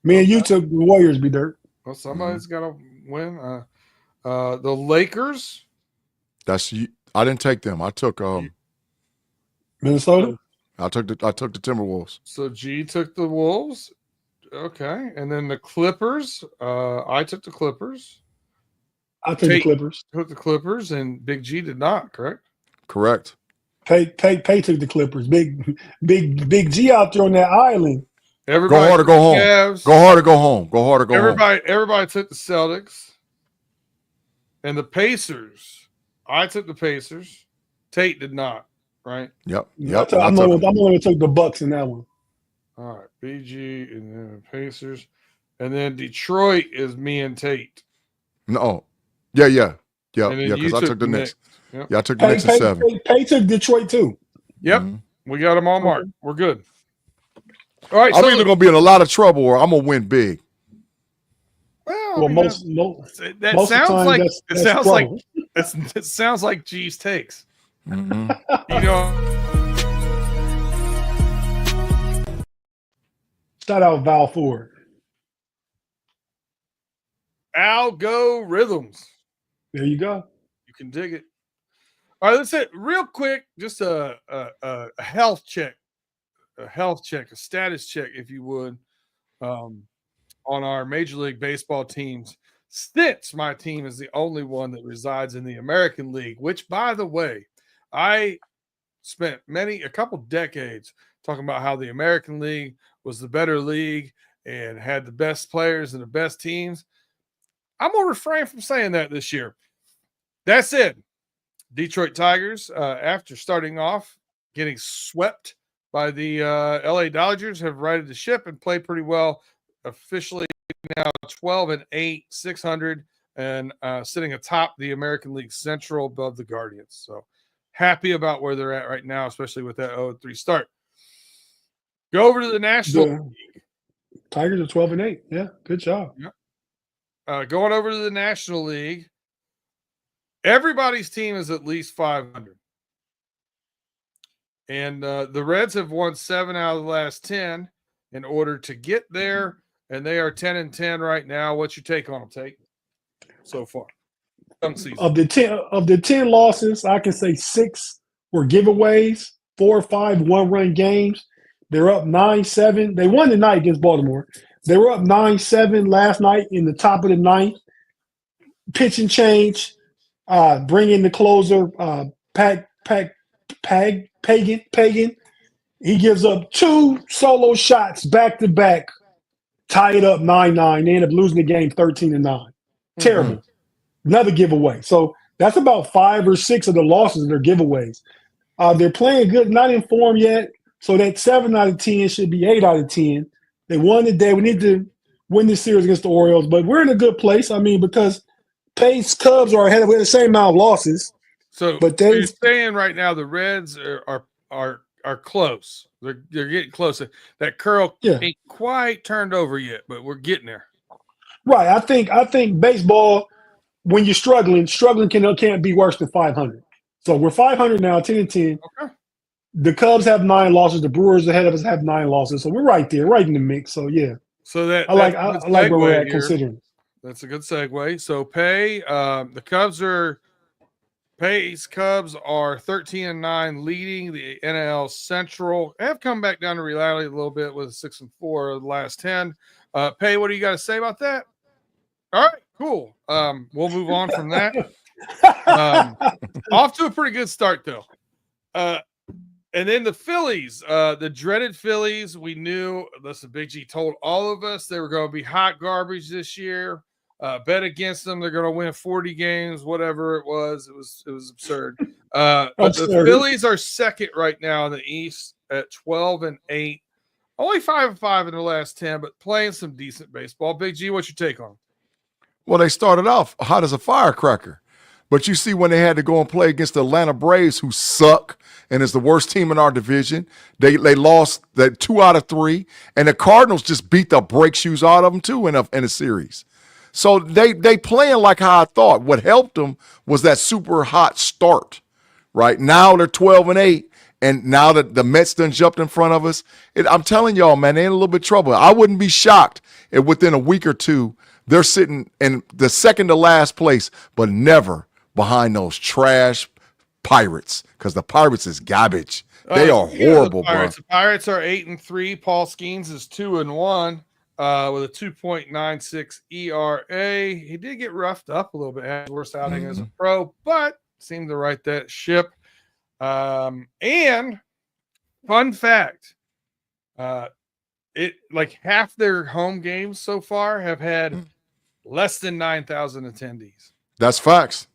Me and you took the Warriors, B-Dirt. Well, somebody's got to win. The Lakers. That's you. I didn't take them. I took Minnesota. I took the Timberwolves. So G took the Wolves. Okay. And then the Clippers. I took the Clippers. I took the Clippers. Took the Clippers, and Big G did not, correct? Correct. Pay took the Clippers. Big G out there on that island. Everybody go hard or go home. Cavs. Go hard or go home. Go hard or go home. Everybody took the Celtics. And the Pacers. I took the Pacers. Tate did not, right? Yep. I'm the one that took the Bucks in that one. All right. BG and then the Pacers. And then Detroit is me and Tate. No. Yeah. And Because I took the Knicks. Yep. Yeah, I took the Knicks in 7. Pay took Detroit too. Yep. We got them all marked. We're good. All right. I'm either going to be in a lot of trouble or I'm going to win big. Well, most sounds like trouble. It sounds like G's takes. Mm-hmm. You know. Shout out Val Ford. Algorithms. There you go. You can dig it. All right, let's hit real quick. Just a health check, a status check, if you would, on our Major League Baseball teams. Since my team is the only one that resides in the American League, which, by the way, I spent a couple decades talking about how the American League was the better league and had the best players and the best teams. I'm going to refrain from saying that this year. That said, Detroit Tigers, after starting off getting swept by the LA Dodgers, have righted the ship and played pretty well. Officially now 12-8, 600, and sitting atop the American League Central above the Guardians. So happy about where they're at right now, especially with that 0-3 start. Go over to the National The Tigers are 12-8. Yeah, good job. Going over to the National League, everybody's team is at least 500. And the Reds have won 7 out of the last 10 in order to get there, and they are 10-10 right now. What's your take on them, Tate, so far? Of the 10 losses, I can say 6 were giveaways, 4 or 5 one-run games. They're up 9-7. They won tonight against Baltimore. They were up 9-7 last night in the top of the ninth. Pitch and change, bring in the closer, Pagan. He gives up 2 solo shots back-to-back, tie it up 9-9. They end up losing the game 13-9. Terrible. Another giveaway. So that's about 5 or 6 of the losses that are giveaways. They're playing good, not in form yet. So that 7 out of 10 should be 8 out of 10. They won today. We need to win this series against the Orioles, but we're in a good place. I mean, because Pace Cubs are ahead of the same amount of losses. So, but you're saying right now the Reds are close. They're getting closer. That curl ain't quite turned over yet, but we're getting there. Right. I think baseball, when you're struggling can't be worse than 500. So we're 500 now, 10-10. Okay. The Cubs have 9 losses. The Brewers ahead of us have 9 losses. So we're right there, right in the mix. So yeah. So I like where we're at considering. That's a good segue. So Pay's Cubs are 13-9, leading the NL Central. They have come back down to reality a little bit with 6-4 of the last 10. Pay, what do you got to say about that? All right, cool. We'll move on from that. Off to a pretty good start, though. And then the Phillies, the dreaded Phillies, we knew, listen, Big G told all of us they were going to be hot garbage this year. Bet against them. They're going to win 40 games, whatever it was. It was absurd. But the Phillies are second right now in the East at 12-8. Only 5-5 in the last 10, but playing some decent baseball. Big G, what's your take on them? Well, they started off hot as a firecracker. But you see when they had to go and play against the Atlanta Braves, who suck and is the worst team in our division, they lost that 2 out of 3, and the Cardinals just beat the brake shoes out of them too in a series. So they playing like how I thought. What helped them was that super hot start. Right now they're 12-8, and now that the Mets done jumped in front of us, I'm telling y'all, man, they in a little bit of trouble. I wouldn't be shocked if within a week or two they're sitting in the second to last place, but never behind those trash Pirates, because the Pirates is garbage. They are horrible, bro. The Pirates are 8-3. Paul Skeens is 2-1 with a 2.96 ERA. He did get roughed up a little bit, had his worst outing as a pro, but seemed to right that ship. And fun fact, half their home games so far have had less than 9,000 attendees. That's facts.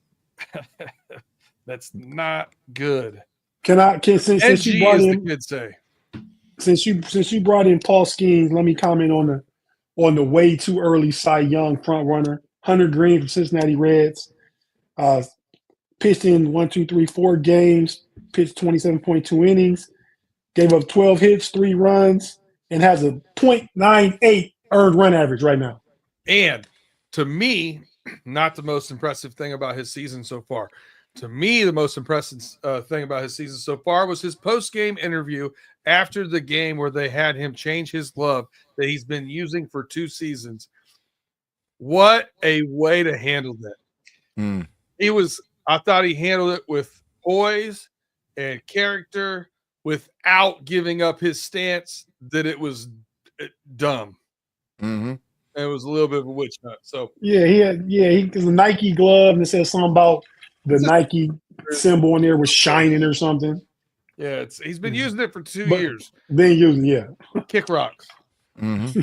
That's not good. Since you brought in, the kids say. Since you brought in Paul Skeens, let me comment on the way too early Cy Young front runner, Hunter Green from Cincinnati Reds. Pitched in 4 games, pitched 27.2 innings, gave up 12 hits, 3 runs, and has a .98 earned run average right now. And to me, not the most impressive thing about his season so far. To me, the most impressive thing about his season so far was his post-game interview after the game where they had him change his glove that he's been using for 2 seasons. What a way to handle that. I thought he handled it with poise and character without giving up his stance that it was dumb. It was a little bit of a witch hunt. So he has a Nike glove and it says something about the Nike symbol in there was shining or something. Yeah, he's been using it for 2 years. Been using, Kick rocks.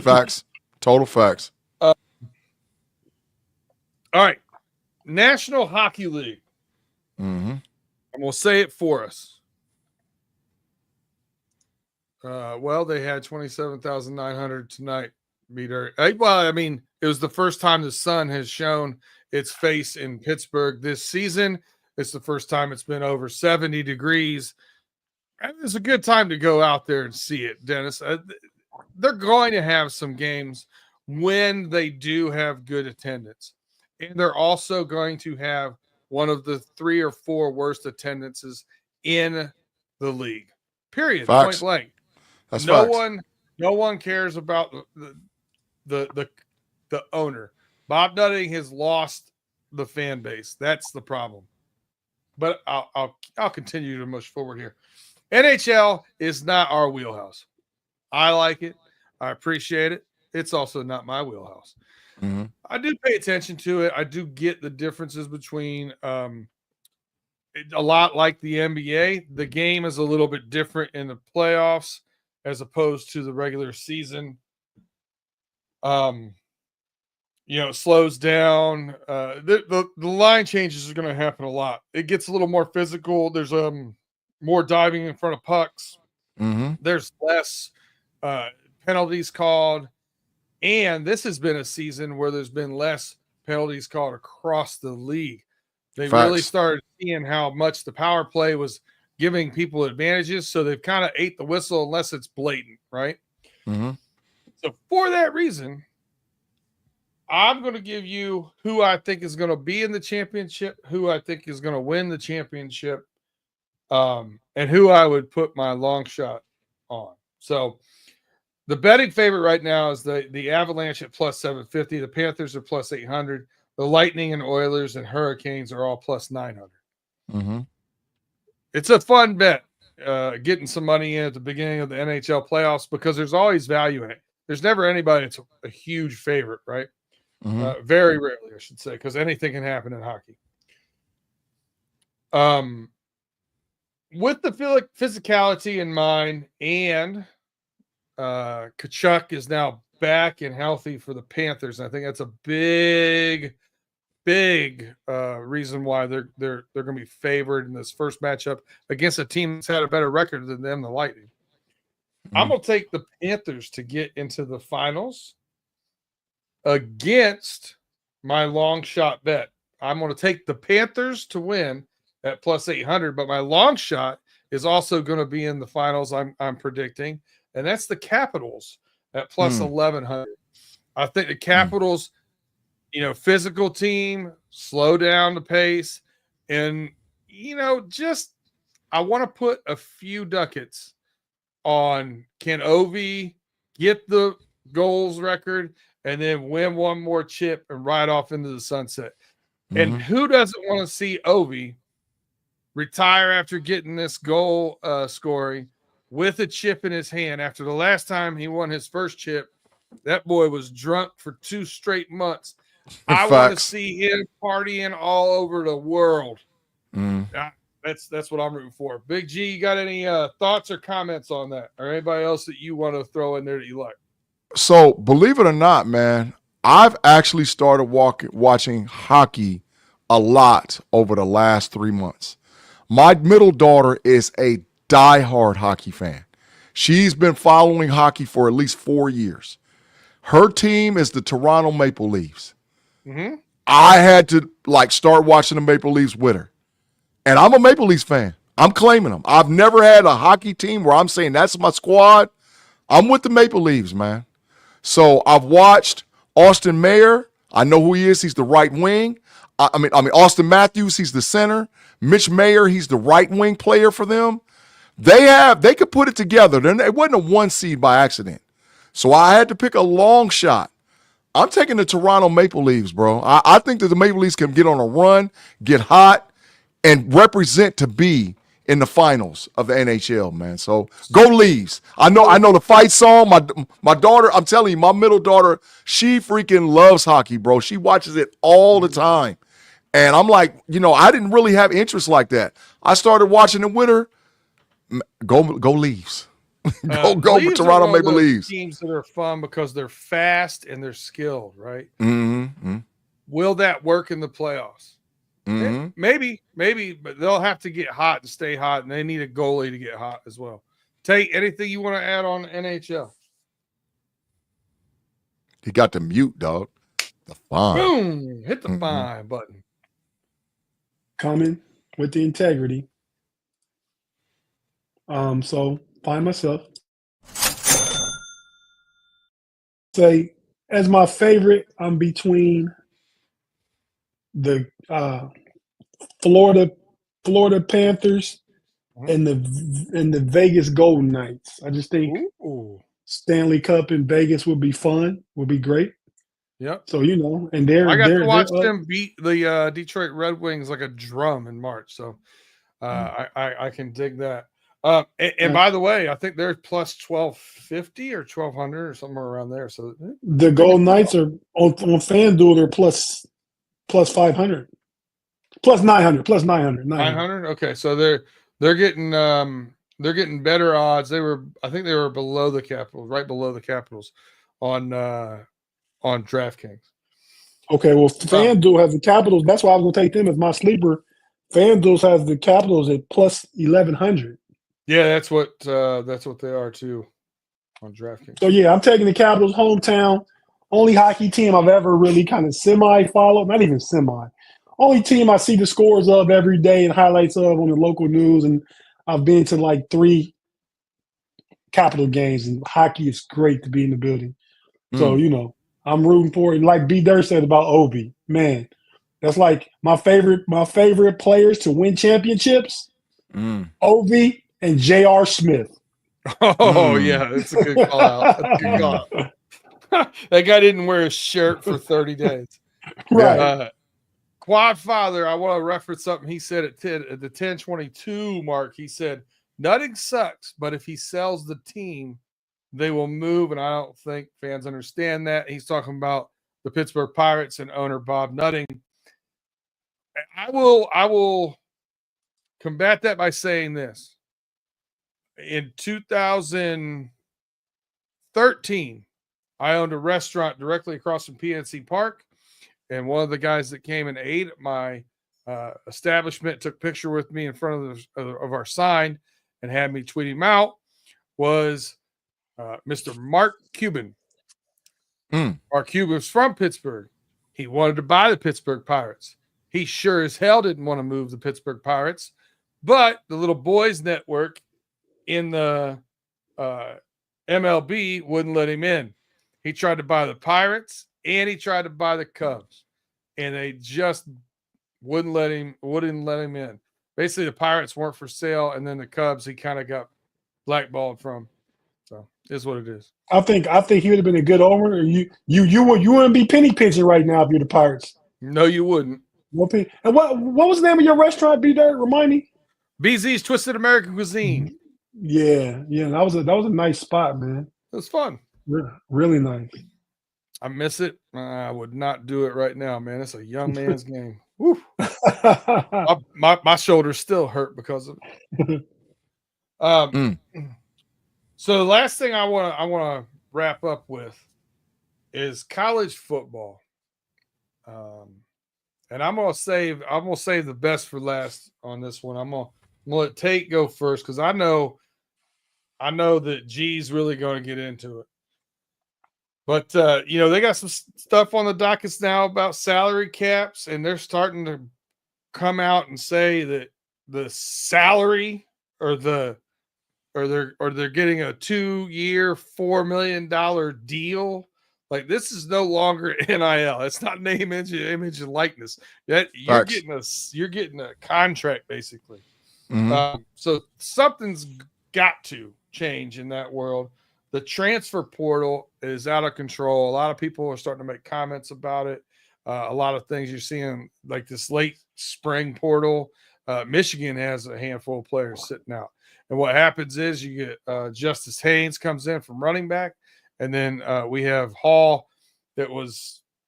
Facts. Total facts. All right. National Hockey League. And we'll say it for us. Well, they had 27,900 tonight. Well, I mean, it was the first time the sun has shone its face in Pittsburgh this season. It's the first time it's been over 70 degrees. And it's a good time to go out there and see it, Dennis. They're going to have some games when they do have good attendance. And they're also going to have one of the 3 or 4 worst attendances in the league. Period. Facts. Point blank. That's no facts. No one cares about the owner. Bob Nutting has lost the fan base. That's the problem. But I'll continue to push forward here. NHL is not our wheelhouse. I like it. I appreciate it. It's also not my wheelhouse. Mm-hmm. I do pay attention to it. I do get the differences between a lot like the NBA. The game is a little bit different in the playoffs as opposed to the regular season. It slows down. The line changes are going to happen a lot. It gets a little more physical. There's more diving in front of pucks. Mm-hmm. There's less penalties called. And this has been a season where there's been less penalties called across the league. They really started seeing how much the power play was giving people advantages. So they've kind of ate the whistle unless it's blatant, right? Mm-hmm. So for that reason, I'm going to give you who I think is going to be in the championship, who I think is going to win the championship, and who I would put my long shot on. So the betting favorite right now is the Avalanche at plus 750. The Panthers are plus 800. The Lightning and Oilers and Hurricanes are all plus 900. Mm-hmm. It's a fun bet, getting some money in at the beginning of the NHL playoffs because there's always value in it. There's never anybody that's a huge favorite, right? Mm-hmm. Very rarely, I should say, because anything can happen in hockey. With the physicality in mind, and Tkachuk is now back and healthy for the Panthers. And I think that's a big reason why they're going to be favored in this first matchup against a team that's had a better record than them, the Lightning. Mm-hmm. I'm going to take the Panthers to get into the finals against my long shot bet. I'm going to take the Panthers to win at plus 800, but my long shot is also going to be in the finals. I'm predicting, and that's the Capitals at plus 1100. I think the Capitals, physical team, slow down the pace, and I want to put a few ducats on can Ovi get the goals record and then win one more chip and ride off into the sunset. Mm-hmm. And who doesn't want to see Ovi retire after getting this goal scoring with a chip in his hand? After the last time he won his first chip, that boy was drunk for 2 straight months. I want to see him partying all over the world. That's what I'm rooting for. Big G, you got any thoughts or comments on that, or anybody else that you want to throw in there that you like? So, believe it or not, man, I've actually started watching hockey a lot over the last 3 months. My middle daughter is a diehard hockey fan. She's been following hockey for at least 4 years. Her team is the Toronto Maple Leafs. Mm-hmm. I had to start watching the Maple Leafs with her. And I'm a Maple Leafs fan. I'm claiming them. I've never had a hockey team where I'm saying that's my squad. I'm with the Maple Leafs, man. So I've watched Austin Mayer. I know who he is. He's the right wing. I mean Austin Matthews, he's the center. Mitch Mayer, he's the right wing player for them. They could put it together. It wasn't a 1 seed by accident. So I had to pick a long shot. I'm taking the Toronto Maple Leafs, bro. I think that the Maple Leafs can get on a run, get hot, and represent to be in the finals of the NHL, man. So go Leafs. I know the fight song. My daughter, I'm telling you, my middle daughter, she freaking loves hockey, bro. She watches it all the time. And I'm like, I didn't really have interest like that. I started watching it with her. Go Leafs. go Leafs Toronto Maple Leafs. Teams that are fun because they're fast and they're skilled, right? Mm-hmm. Will that work in the playoffs? Mm-hmm. Maybe, but they'll have to get hot and stay hot, and they need a goalie to get hot as well. Tate, anything you want to add on NHL? He got the mute, dog. The fine. Boom! Hit the Mhm. fine button. Coming with the integrity. So find myself. Say as my favorite, I'm between the Florida Panthers and the Vegas Golden Knights. I just think Ooh. Stanley Cup in Vegas would be fun, would be great. Yep. So and I got to they're watch up. them beat the Detroit Red Wings like a drum in March. So I can dig that. And by the way, I think they're plus 1250 or 1200 or somewhere around there. So The Golden Knights are on FanDuel. They're plus 500, plus 900. 900. Okay, so they're getting better odds. I think they were below the Capitals, right below the Capitals on DraftKings. Okay, well, FanDuel has the Capitals. That's why I was going to take them as my sleeper. FanDuel has the Capitals at plus 1100. Yeah, that's what they are too on DraftKings. So yeah, I'm taking the Capitals hometown. Only hockey team I've ever really kind of semi followed. Not even semi. Only team I see the scores of every day and highlights of on the local news. And I've been to like 3 Capital games, and hockey is great to be in the building. So I'm rooting for it. Like B. Dirt said about Obi, man, that's like my favorite players to win championships. Ovi and J.R. Smith. Oh yeah, that's a good call out. That's a good call out. That guy didn't wear a shirt for 30 days. Right. Quadfather, I want to reference something he said at the 10:22 mark. He said, "Nutting sucks, but if he sells the team, they will move." And I don't think fans understand that. He's talking about the Pittsburgh Pirates and owner Bob Nutting. I will combat that by saying this. In 2013, I owned a restaurant directly across from PNC Park, and one of the guys that came and ate at my establishment took a picture with me in front of our sign and had me tweet him out was Mr. Mark Cuban. Mark Cuban's from Pittsburgh. He wanted to buy the Pittsburgh Pirates. He sure as hell didn't want to move the Pittsburgh Pirates, but the little boys network in the MLB wouldn't let him in. He tried to buy the Pirates and he tried to buy the Cubs, and they just wouldn't let him in. Basically, the Pirates weren't for sale, and then the Cubs he kind of got blackballed from. So is what it is. I think he would have been a good owner. You wouldn't be penny pinching right now if you're the Pirates. No, you wouldn't. And what was the name of your restaurant, B. Dirt? Remind me. BZ's Twisted American Cuisine. Yeah, that was a nice spot, man. It was fun. Really nice. I miss it. I would not do it right now, man. It's a young man's game. Woo. my shoulders still hurt because of it. So the last thing I want to wrap up with is college football. And I'm gonna save the best for last on this one. I'm gonna let Tate go first because I know that G's really going to get into it. But they got some stuff on the dockets now about salary caps, and they're starting to come out and say that the salary or they're getting a 2-year $4 million deal. Like, this is no longer NIL. It's not name, image, and likeness. That you're getting a contract basically. So something's got to change in that world. The transfer portal is out of control. A lot of people are starting to make comments about it. A lot of things you're seeing, like this late spring portal. Michigan has a handful of players sitting out. And what happens is you get Justice Haynes comes in from running back. And then we have Hall that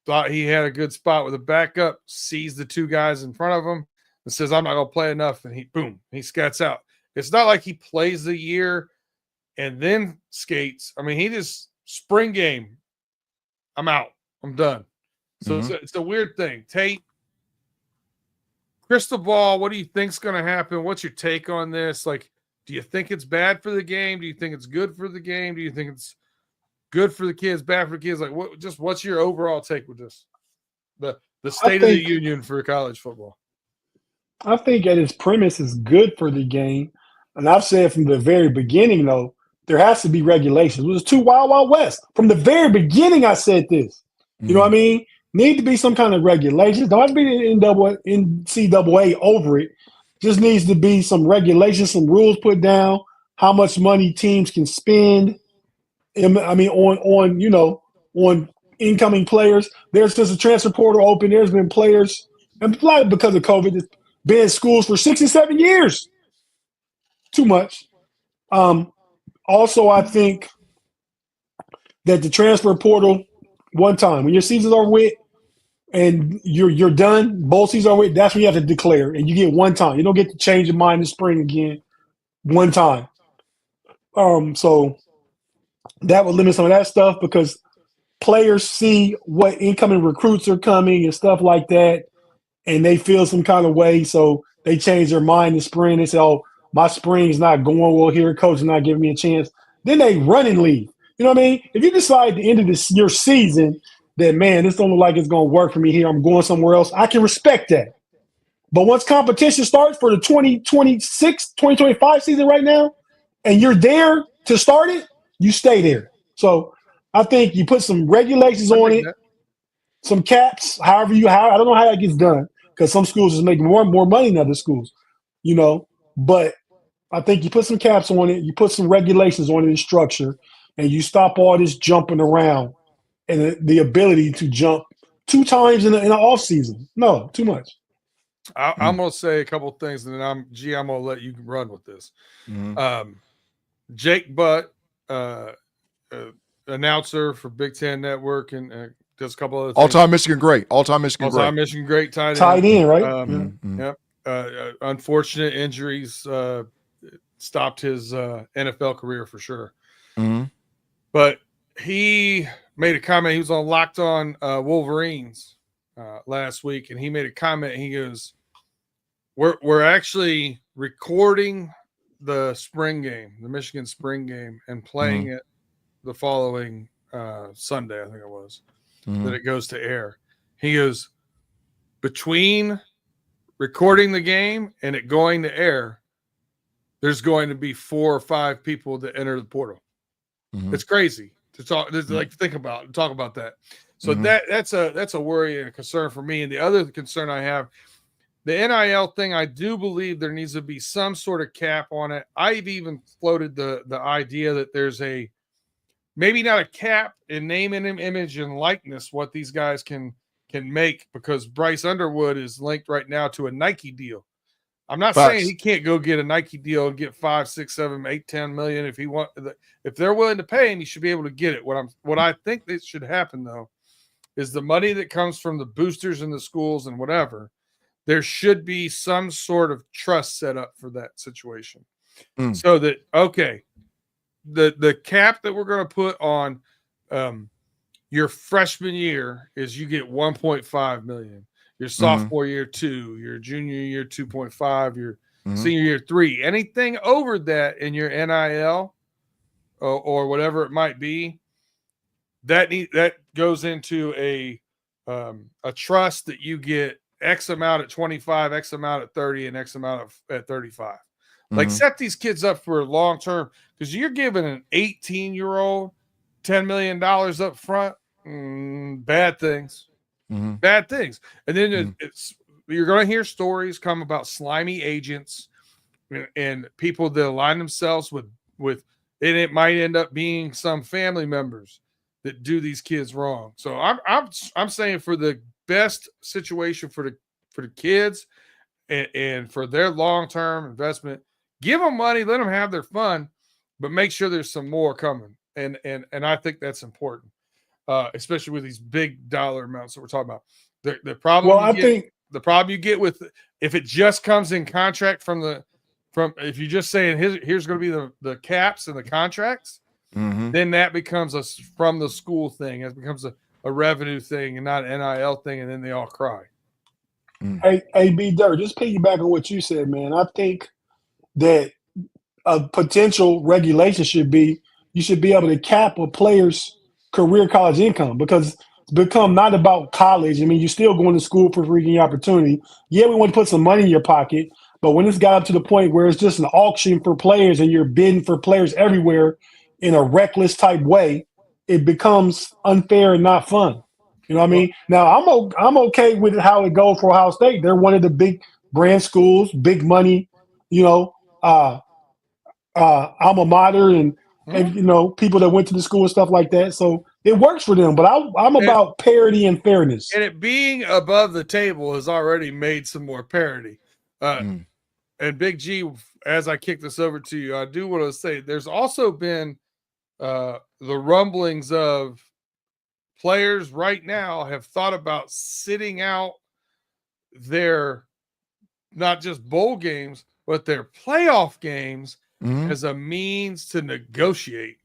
thought he had a good spot with a backup, sees the 2 guys in front of him and says, I'm not going to play enough. And he scats out. It's not like he plays the year and then skates. I mean, he just spring game. I'm out. I'm done. So it's a weird thing. Tate, crystal ball, what do you think's going to happen? What's your take on this? Like, do you think it's bad for the game? Do you think it's good for the game? Do you think it's good for the kids, bad for the kids? Like, what's your overall take with this? the state of the union for college football. I think at its premise is good for the game. And I've said from the very beginning, though, there has to be regulations. It was too wild, wild west. From the very beginning, I said this. You know what I mean? Need to be some kind of regulations. Don't have to be the NCAA over it. Just needs to be some regulations, some rules put down, how much money teams can spend. I mean, on incoming players. There's just a transfer portal open. There's been players, and a lot because of COVID, been in schools for 67 years. Too much. Also, I think that the transfer portal, one time when your seasons are with and you're done, both seasons are with, that's when you have to declare, and you get one time. You don't get to change your mind in spring again. One time. So that would limit some of that stuff because players see what incoming recruits are coming and stuff like that, and they feel some kind of way, so they change their mind in spring. They say, "Oh, my spring's not going well here. Coach is not giving me a chance." Then they run and leave. You know what I mean? If you decide at the end of your season that, man, this don't look like it's going to work for me here, I'm going somewhere else, I can respect that. But once competition starts for the 2026, 2025 season right now, and you're there to start it, you stay there. So I think you put some regulations on it, some caps, however I don't know how that gets done because some schools just make more money than other schools, but I think you put some caps on it, you put some regulations on it in structure, and you stop all this jumping around and the ability to jump 2 times in an off season. No, too much. I'm going to say a couple of things, and then I'm going to let you run with this. Jake Butt, announcer for Big Ten Network, and does a couple of other things. All-time Michigan great. Michigan great tight end, right? Yep. Unfortunate injuries stopped his NFL career for sure. But he made a comment. He was on Locked On Wolverines last week, and he made a comment. He goes, "We're actually recording the spring game, the Michigan spring game, and playing it the following Sunday, I think it was, that it goes to air." He goes, "Between recording the game and it going to air, there's going to be 4 or 5 people that enter the portal." It's crazy to talk. Think about talk about that. So that's a worry and a concern for me. And the other concern I have, the NIL thing, I do believe there needs to be some sort of cap on it. I've even floated the idea that there's maybe not a cap in name and image and likeness what these guys can make, because Bryce Underwood is linked right now to a Nike deal. I'm not saying he can't go get a Nike deal and get 5, 6, 7, 8, 10 million if he want. If they're willing to pay him, he should be able to get it. What I think that should happen though is the money that comes from the boosters and the schools and whatever. There should be some sort of trust set up for that situation, so that the cap that we're going to put on your freshman year is you get 1.5 million. Your sophomore year 2, your junior year 2.5, your senior year 3. Anything over that in your NIL or whatever it might be, that goes into a trust that you get X amount at 25, X amount at 30, and X amount at 35. Like set these kids up for long term, because you're giving an 18-year-old $10 million up front. Bad things. Bad things. And then you're going to hear stories come about slimy agents and people that align themselves with, and it might end up being some family members that do these kids wrong. So I'm saying for the best situation for the kids and for their long-term investment, give them money, let them have their fun, but make sure there's some more coming. And I think that's important. Especially with these big dollar amounts that we're talking about. The problem you get with, if it just comes in contract from if you're just saying here's going to be the caps and the contracts, then that becomes from the school thing. It becomes a revenue thing and not an NIL thing, and then they all cry. Hey, B Dirt, just piggyback on what you said, man. I think that a potential regulation should be you should be able to cap a player's career college income, because become not about college. I mean, you're still going to school for freaking opportunity. Yeah, we want to put some money in your pocket, but when it's got up to the point where it's just an auction for players and you're bidding for players everywhere in a reckless type way, it becomes unfair and not fun. You know what I mean? Now, I'm okay with how it goes for Ohio State. They're one of the big brand schools, big money, alma mater and people that went to the school and stuff like that. So it works for them. But I'm about parity and fairness. And it being above the table has already made some more parity. And Big G, as I kick this over to you, I do want to say there's also been the rumblings of players right now have thought about sitting out their not just bowl games, but their playoff games as a means to negotiate.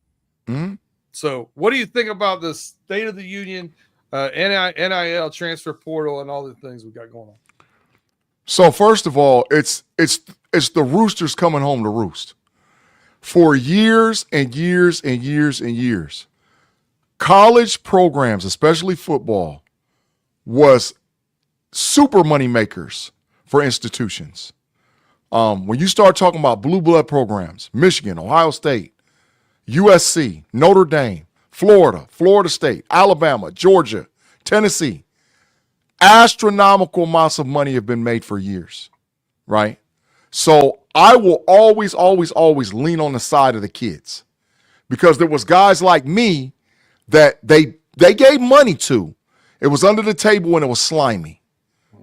So what do you think about the State of the Union, NIL, transfer portal, and all the things we got going on? So first of all, it's the roosters coming home to roost. For years and years and years and years, college programs, especially football, was super money makers for institutions. When you start talking about blue blood programs, Michigan, Ohio State, USC, Notre Dame, Florida, Florida State, Alabama, Georgia, Tennessee, astronomical amounts of money have been made for years, right? So I will always, always, always lean on the side of the kids because there was guys like me that they gave money to. It was under the table and it was slimy,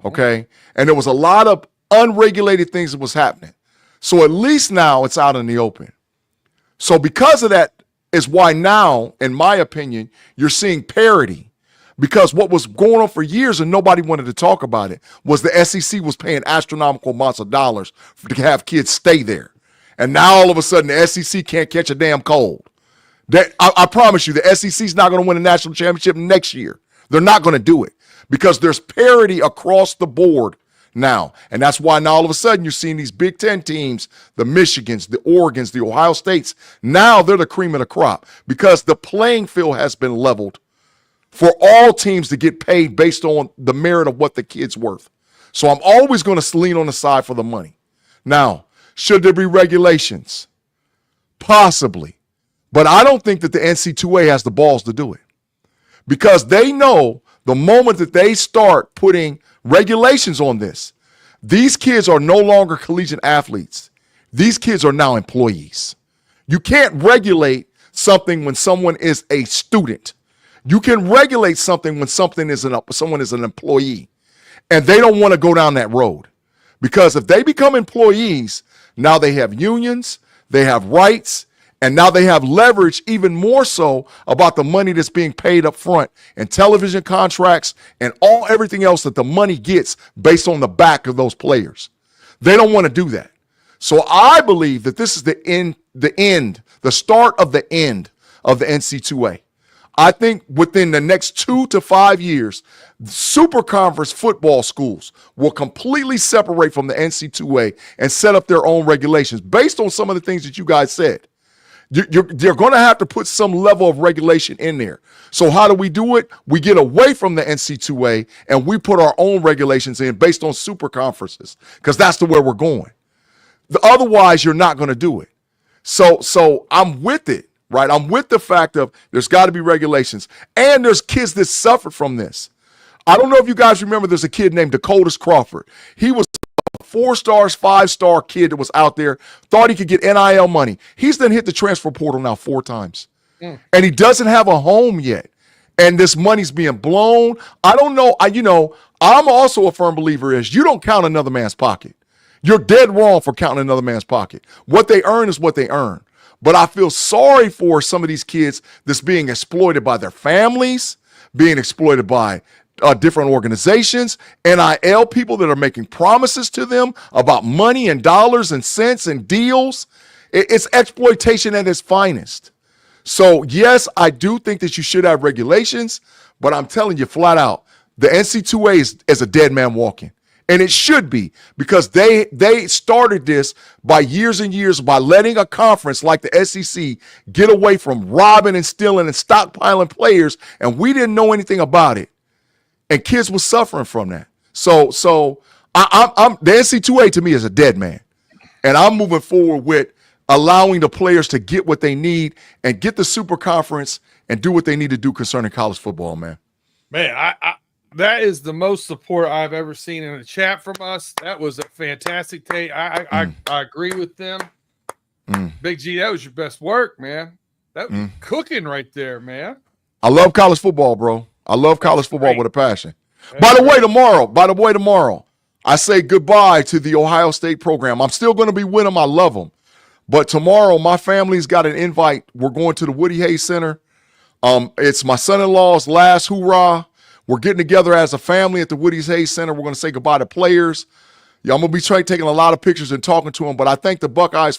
okay? And there was a lot of unregulated things that was happening. So at least now it's out in the open. So because of that is why now, in my opinion, you're seeing parity. Because what was going on for years and nobody wanted to talk about it was the SEC was paying astronomical amounts of dollars to have kids stay there. And now all of a sudden the SEC can't catch a damn cold. I promise you the SEC's not going to win a national championship next year. They're not going to do it because there's parity across the board now. And that's why now all of a sudden you're seeing these Big Ten teams, the Michigans, the Oregons, the Ohio States. Now they're the cream of the crop because the playing field has been leveled for all teams to get paid based on the merit of what the kid's worth. So I'm always going to lean on the side for the money. Now, should there be regulations? Possibly. But I don't think that the NC2A has the balls to do it because they know the moment that they start putting regulations on this, these kids are no longer collegiate athletes. These kids are now employees. You can't regulate something when someone is a student. You can regulate something when someone is an employee, and they don't want to go down that road because if they become employees, now they have unions, they have rights, and now they have leverage even more so about the money that's being paid up front and television contracts and everything else that the money gets based on the back of those players. They don't want to do that. So I believe that this is the start of the end of the NC2A. I think within the next 2 to 5 years, super conference football schools will completely separate from the NC2A and set up their own regulations based on some of the things that you guys said. They're going to have to put some level of regulation in there. So how do we do it? We get away from the NC2A and we put our own regulations in based on super conferences because that's the way we're going. Otherwise, you're not going to do it. So I'm with it, right? I'm with the fact of there's got to be regulations. And there's kids that suffered from this. I don't know if you guys remember there's a kid named Dakotas Crawford. He was 4-star, 5-star kid that was out there, thought he could get NIL money. He's then hit the transfer portal now 4 times. And he doesn't have a home yet. And this money's being blown. I don't know. I'm also a firm believer is you don't count another man's pocket. You're dead wrong for counting another man's pocket. What they earn is what they earn. But I feel sorry for some of these kids that's being exploited by their families, being exploited by different organizations, NIL people that are making promises to them about money and dollars and cents and deals. It's exploitation at its finest. So, yes, I do think that you should have regulations, but I'm telling you flat out, the NC2A is a dead man walking. And it should be, because they started this by years and years by letting a conference like the SEC get away from robbing and stealing and stockpiling players, and we didn't know anything about it. And kids were suffering from that. So I'm the NC2A to me is a dead man. And I'm moving forward with allowing the players to get what they need and get the super conference and do what they need to do concerning college football, man. Man, I that is the most support I've ever seen in a chat from us. That was a fantastic take. I agree with them. Big G, that was your best work, man. That was cooking right there, man. I love college football, bro. I love college football with a passion. That's By the way, tomorrow, I say goodbye to the Ohio State program. I'm still going to be with them. I love them. But tomorrow, my family's got an invite. We're going to the Woody Hayes Center. It's my son-in-law's last hoorah. We're getting together as a family at the Woody Hayes Center. We're going to say goodbye to players. Yeah, I'm going to be taking a lot of pictures and talking to them. But I thank the Buckeyes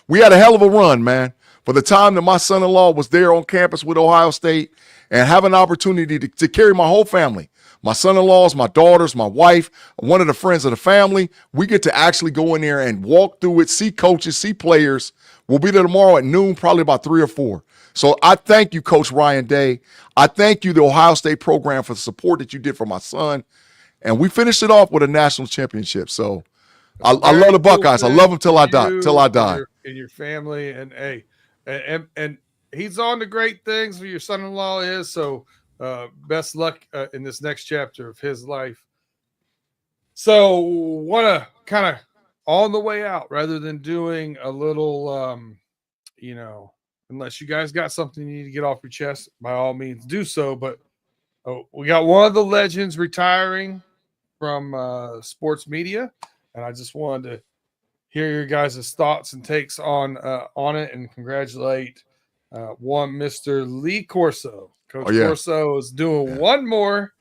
we had a hell of a run, man. For the time that my son-in-law was there on campus with Ohio State and have an opportunity to carry my whole family, my son-in-laws, my daughters, my wife, one of the friends of the family, we get to actually go in there and walk through it, see coaches, see players. We'll be there tomorrow at noon, probably about 3 or 4. So I thank you, Coach Ryan Day. I thank you, the Ohio State program, for the support that you did for my son. And we finished it off with a national championship. So I love the Buckeyes. I love them till I die. And your family. And hey, and he's on to great things. Your son-in-law is. So best luck in this next chapter of his life. So want to kind of on the way out, rather than doing a little, unless you guys got something you need to get off your chest, by all means do so. But we got one of the legends retiring from sports media, and I just wanted to hear your guys' thoughts and takes on it, and congratulate one Mr. Lee Corso. Coach Corso is doing one more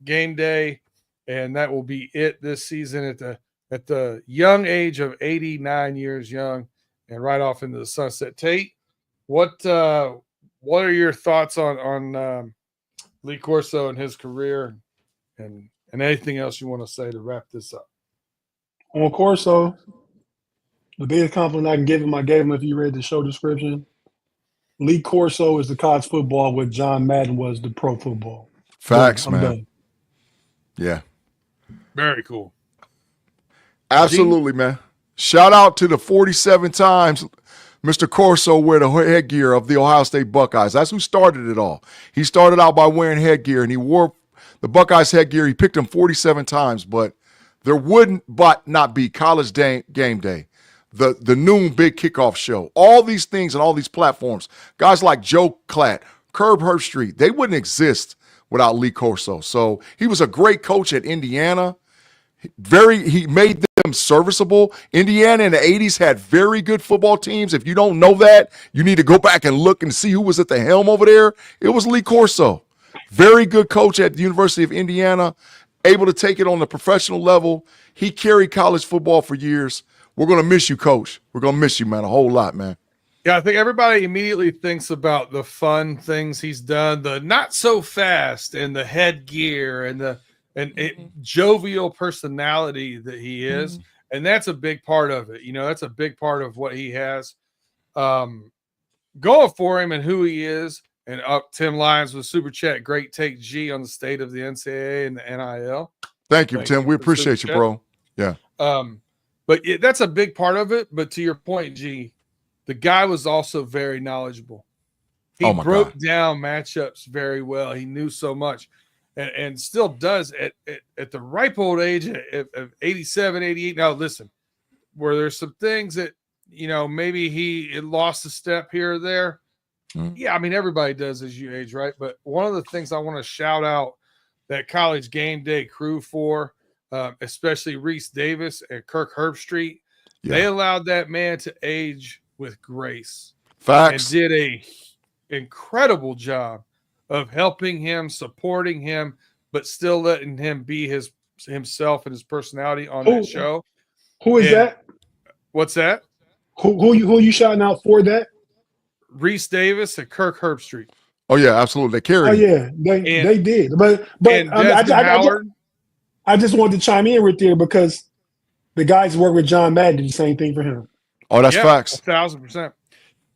game day, and that will be it this season at the young age of 89 years young, and right off into the sunset. Tate, what are your thoughts on Lee Corso and his career, and anything else you want to say to wrap this up? On Corso, the biggest compliment I can give him, I gave him if you read the show description. Lee Corso is the college football what John Madden was the pro football. Facts, I'm man. done. Yeah. Very cool. Absolutely, man. Shout out to the 47 times Mr. Corso wear the headgear of the Ohio State Buckeyes. That's who started it all. He started out by wearing headgear, and he wore the Buckeyes headgear. He picked them 47 times, but there wouldn't not be College Game Day, the noon big kickoff show, all these things and all these platforms. Guys like Joe Klatt, Curb Herbstreit, they wouldn't exist without Lee Corso. So he was a great coach at Indiana. He made them serviceable. Indiana in the 80s had very good football teams. If you don't know that, you need to go back and look and see who was at the helm over there. It was Lee Corso. Very good coach at the University of Indiana, able to take it on the professional level. He carried college football for years. We're going to miss you, Coach. We're going to miss you, man, a whole lot, man. Yeah, I think everybody immediately thinks about the fun things he's done, the not so fast and the headgear and the jovial personality that he is. And that's a big part of it. That's a big part of what he has going for him and who he is. And up Tim Lyons with Super Chat. Great take, G, on the state of the NCAA and the NIL. Thank you, Tim. We appreciate you, bro. Yeah. But that's a big part of it. But to your point, G, the guy was also very knowledgeable. He broke down matchups very well. He knew so much. And still does at the ripe old age of 87, 88. Now, listen, where there's some things that, maybe he lost a step here or there. Yeah, I mean, everybody does as you age, right? But one of the things I want to shout out that College Game Day crew for, especially Reese Davis and Kirk Herbstreit, they allowed that man to age with grace. Facts. And did a incredible job of helping him, supporting him, but still letting him be himself and his personality on that show. Who is that? What's that? Who you shouting out for that? Reese Davis and Kirk Herbstreit. Oh yeah, absolutely. They carried. Oh yeah, they did. But and Desmond Howard. I just wanted to chime in right there because the guys who work with John Madden did the same thing for him. Oh, that's facts. 1,000%.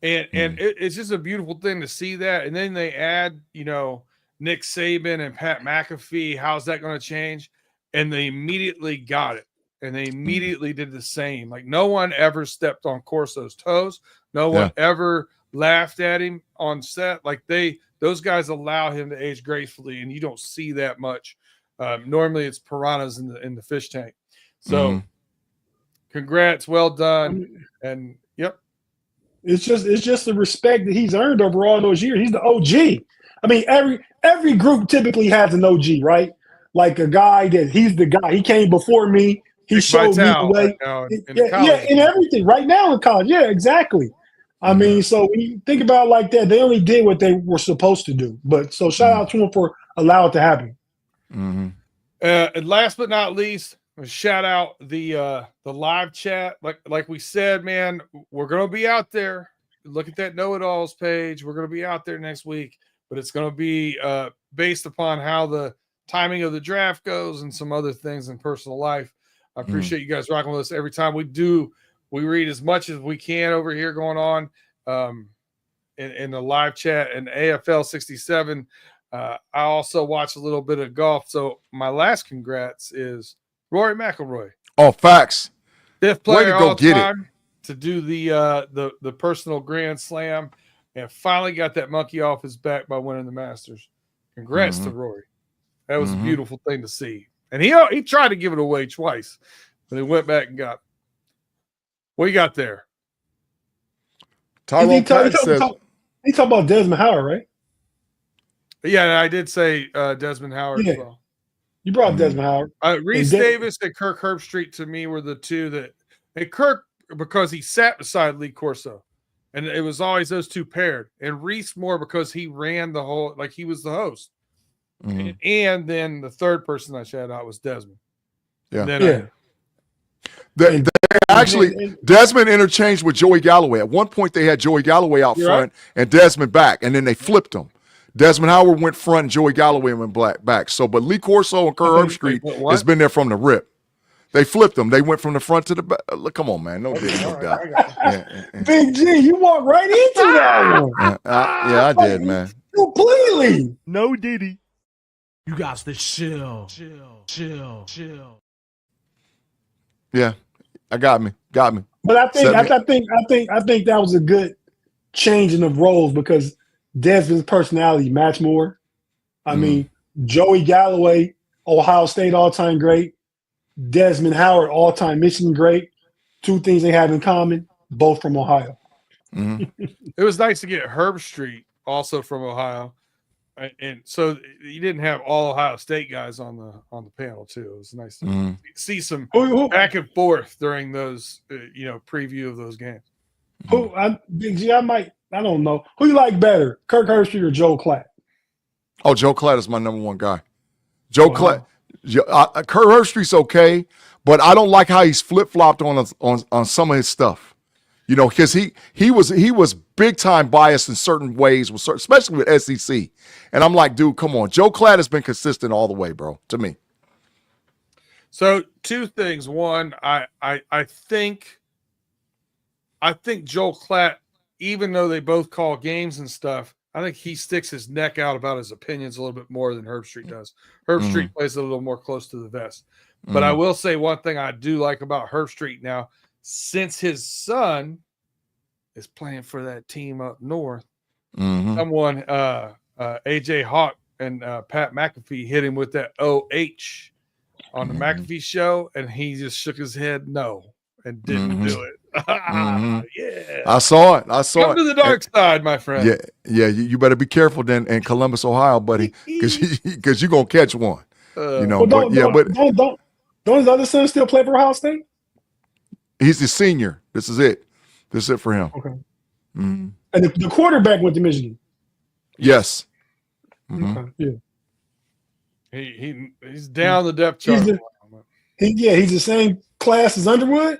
And it's just a beautiful thing to see that. And then they add, Nick Saban and Pat McAfee. How's that going to change? And they immediately got it. And they immediately did the same. Like no one ever stepped on Corso's toes. No one ever laughed at him on set. Like those guys allow him to age gracefully, and you don't see that much. Normally it's piranhas in the fish tank. So congrats, well done. And yep. It's just the respect that he's earned over all those years. He's the OG. I mean, every group typically has an OG, right? Like a guy that he's the guy. He came before me. He showed me the way. In everything. Right now in college. Yeah, exactly. I mean, so when you think about it like that, they only did what they were supposed to do. But so shout out to them for allowing it to happen. And last but not least, shout out the live chat. Like we said, man, we're gonna be out there. Look at that know-it-alls page. We're gonna be out there next week, but it's gonna be based upon how the timing of the draft goes and some other things in personal life. I appreciate you guys rocking with us every time we do. We read as much as we can over here going on in the live chat and AFL 67. I also watch a little bit of golf. So my last congrats is Rory McIlroy. Oh, facts. 5th player all time to do the personal Grand Slam, and finally got that monkey off his back by winning the Masters. Congrats to Rory. That was a beautiful thing to see. And he tried to give it away twice, but he went back and got. What you got there? He talked about Desmond Howard, right? Yeah, I did say Desmond Howard as well. You brought Desmond Howard. Reese Davis and Kirk Herbstreit to me were the two that. And Kirk, because he sat beside Lee Corso, and it was always those two paired. And Reese more because he ran the whole, like he was the host. And then the third person I shout out was Desmond. Actually, Desmond interchanged with Joey Galloway. At one point, they had Joey Galloway out front and Desmond back, and then they flipped them. Desmond Howard went front and Joey Galloway went back. So, but Lee Corso and Kirk Herbstreit has been there from the rip. They flipped them. They went from the front to the back. Look, come on, man. No diddy, no doubt. Big G, you walked right into that one. I did, man. Completely. No diddy. You got to chill. Yeah, I got me. But I think that was a good changing of roles because Desmond's personality matched more. I mean, Joey Galloway, Ohio State all-time great. Desmond Howard, all-time Michigan great. Two things they have in common, both from Ohio. It was nice to get Herbstreit also from Ohio. And so you didn't have all Ohio State guys on the panel too. It was nice to see some back and forth during those, preview of those games. Big G, I don't know. Who you like better, Kirk Herbstreit or Joe Klatt? Oh, Joe Klatt is my number one guy. Joe Klatt. Kirk Herbstreit's okay, but I don't like how he's flip-flopped on some of his stuff. Because he was big time biased in certain ways, especially with SEC. And I'm like, dude, come on. Joe Klatt has been consistent all the way, bro, to me. So 2 things. One, I think Joe Klatt, even though they both call games and stuff, I think he sticks his neck out about his opinions a little bit more than Herbstreit does. Herbstreit plays a little more close to the vest. But I will say one thing I do like about Herbstreit now, since his son is playing for that team up north, someone, AJ Hawk and Pat McAfee hit him with that OH on the McAfee show, and he just shook his head no and didn't do it. Yeah, I saw it. Come to the dark side, my friend. Yeah. You better be careful then in Columbus, Ohio, buddy, because you're gonna catch one. Don't his other son still play for Ohio State? He's the senior. This is it for him. Okay. And the quarterback went to Michigan. Yes. Okay. Yeah. He's down the depth chart. He's the same class as Underwood.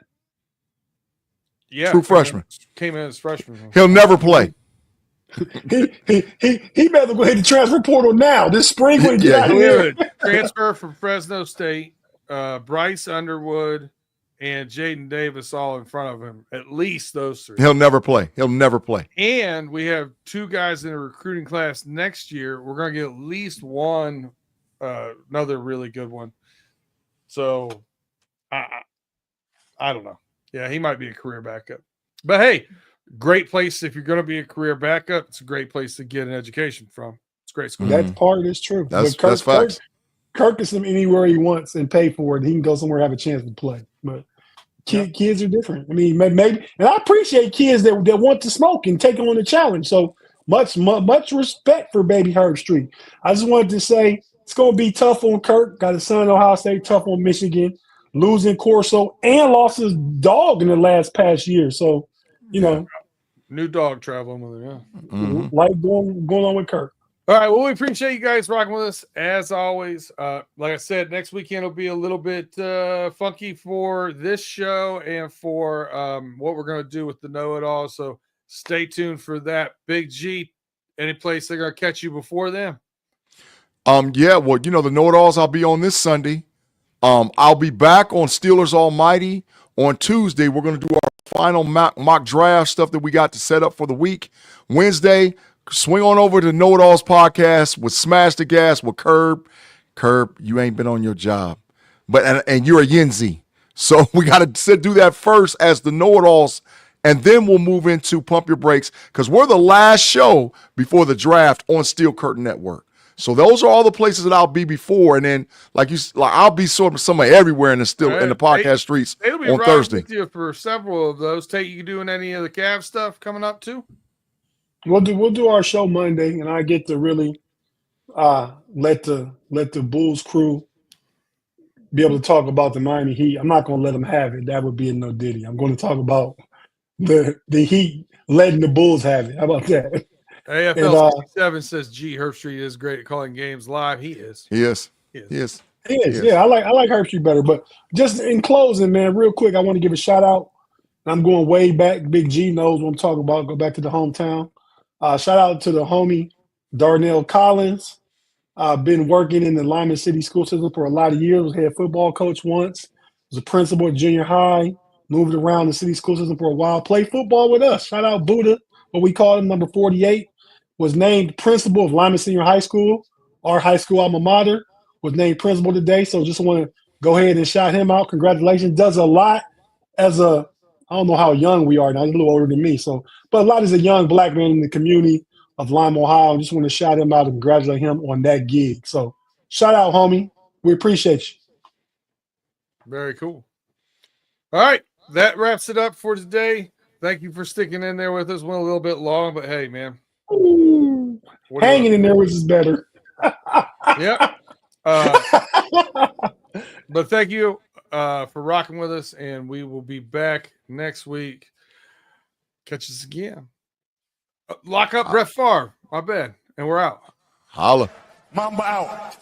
Yeah, true freshman. Came in as freshman. He'll never play. He better go ahead to transfer portal now this spring when he transfer from Fresno State. Bryce Underwood, and Jaden Davis all in front of him. At least those three. He'll never play. He'll never play. And we have 2 guys in a recruiting class next year. We're going to get at least one, another really good one. So I don't know. Yeah, he might be a career backup. But hey, great place if you're going to be a career backup. It's a great place to get an education from. It's a great school. That part is true. That's But facts. Kirk is anywhere he wants and pay for it. He can go somewhere and have a chance to play. But kids are different. I mean, maybe, and I appreciate kids that want to smoke and take on the challenge. So much respect for Baby Herb Street. I just wanted to say it's going to be tough on Kirk. Got his son at Ohio State, tough on Michigan, losing Corso, and lost his dog in the past year. So, you know. New dog traveling with him, yeah. Mm-hmm. Life going on with Kirk. All right, well, we appreciate you guys rocking with us, as always. Like I said, next weekend will be a little bit funky for this show and for what we're going to do with the know-it-all. So stay tuned for that. Big G, any place they're going to catch you before then? Yeah, well, you know, the know-it-alls, I'll be on this Sunday. I'll be back on Steelers Almighty on Tuesday. We're going to do our final mock draft stuff that we got to set up for the week. Wednesday, swing on over to Know It Alls podcast with Smash the Gas with Curb. Curb, you ain't been on your job, but and you're a Yinzy, so we got to do that first as the Know It Alls, and then we'll move into Pump Your Brakes because we're the last show before the draft on Steel Curtain Network. So those are all the places that I'll be before, and then I'll be sort of somewhere everywhere in the podcast streets It'll be on right Thursday. With you for several of those. You doing any of the Cavs stuff coming up too? We'll do our show Monday, and I get to really let the Bulls crew be able to talk about the Miami Heat. I'm not going to let them have it. That would be a no diddy. I'm going to talk about the Heat letting the Bulls have it. How about that? AFL 67 says G. Herbstreit is great at calling games live. He is. He is. Yeah, I like Herbstreit better. But just in closing, man, real quick, I want to give a shout out. I'm going way back. Big G knows what I'm talking about. Go back to the hometown. Shout out to the homie Darnell Collins. Been working in the Lyman City school system for a lot of years. Was head football coach once. Was a principal at junior high. Moved around the city school system for a while. Played football with us. Shout out Buddha, what we call him, number 48. Was named principal of Lyman Senior High School, our high school alma mater. Was named principal today. So just want to go ahead and shout him out. Congratulations. Does a lot as I don't know how young we are now. He's a little older than me. But a lot as a young black man in the community of Lima, Ohio. I just want to shout him out and congratulate him on that gig. So shout out, homie. We appreciate you. Very cool. All right. That wraps it up for today. Thank you for sticking in there with us. Went a little bit long, but hey, man. Ooh, hanging in there, which is better. Yep. But thank you for rocking with us, and we will be back next week. Catch us again. Lock up Brett Favre. My bad. And we're out. Holla. Mamba out.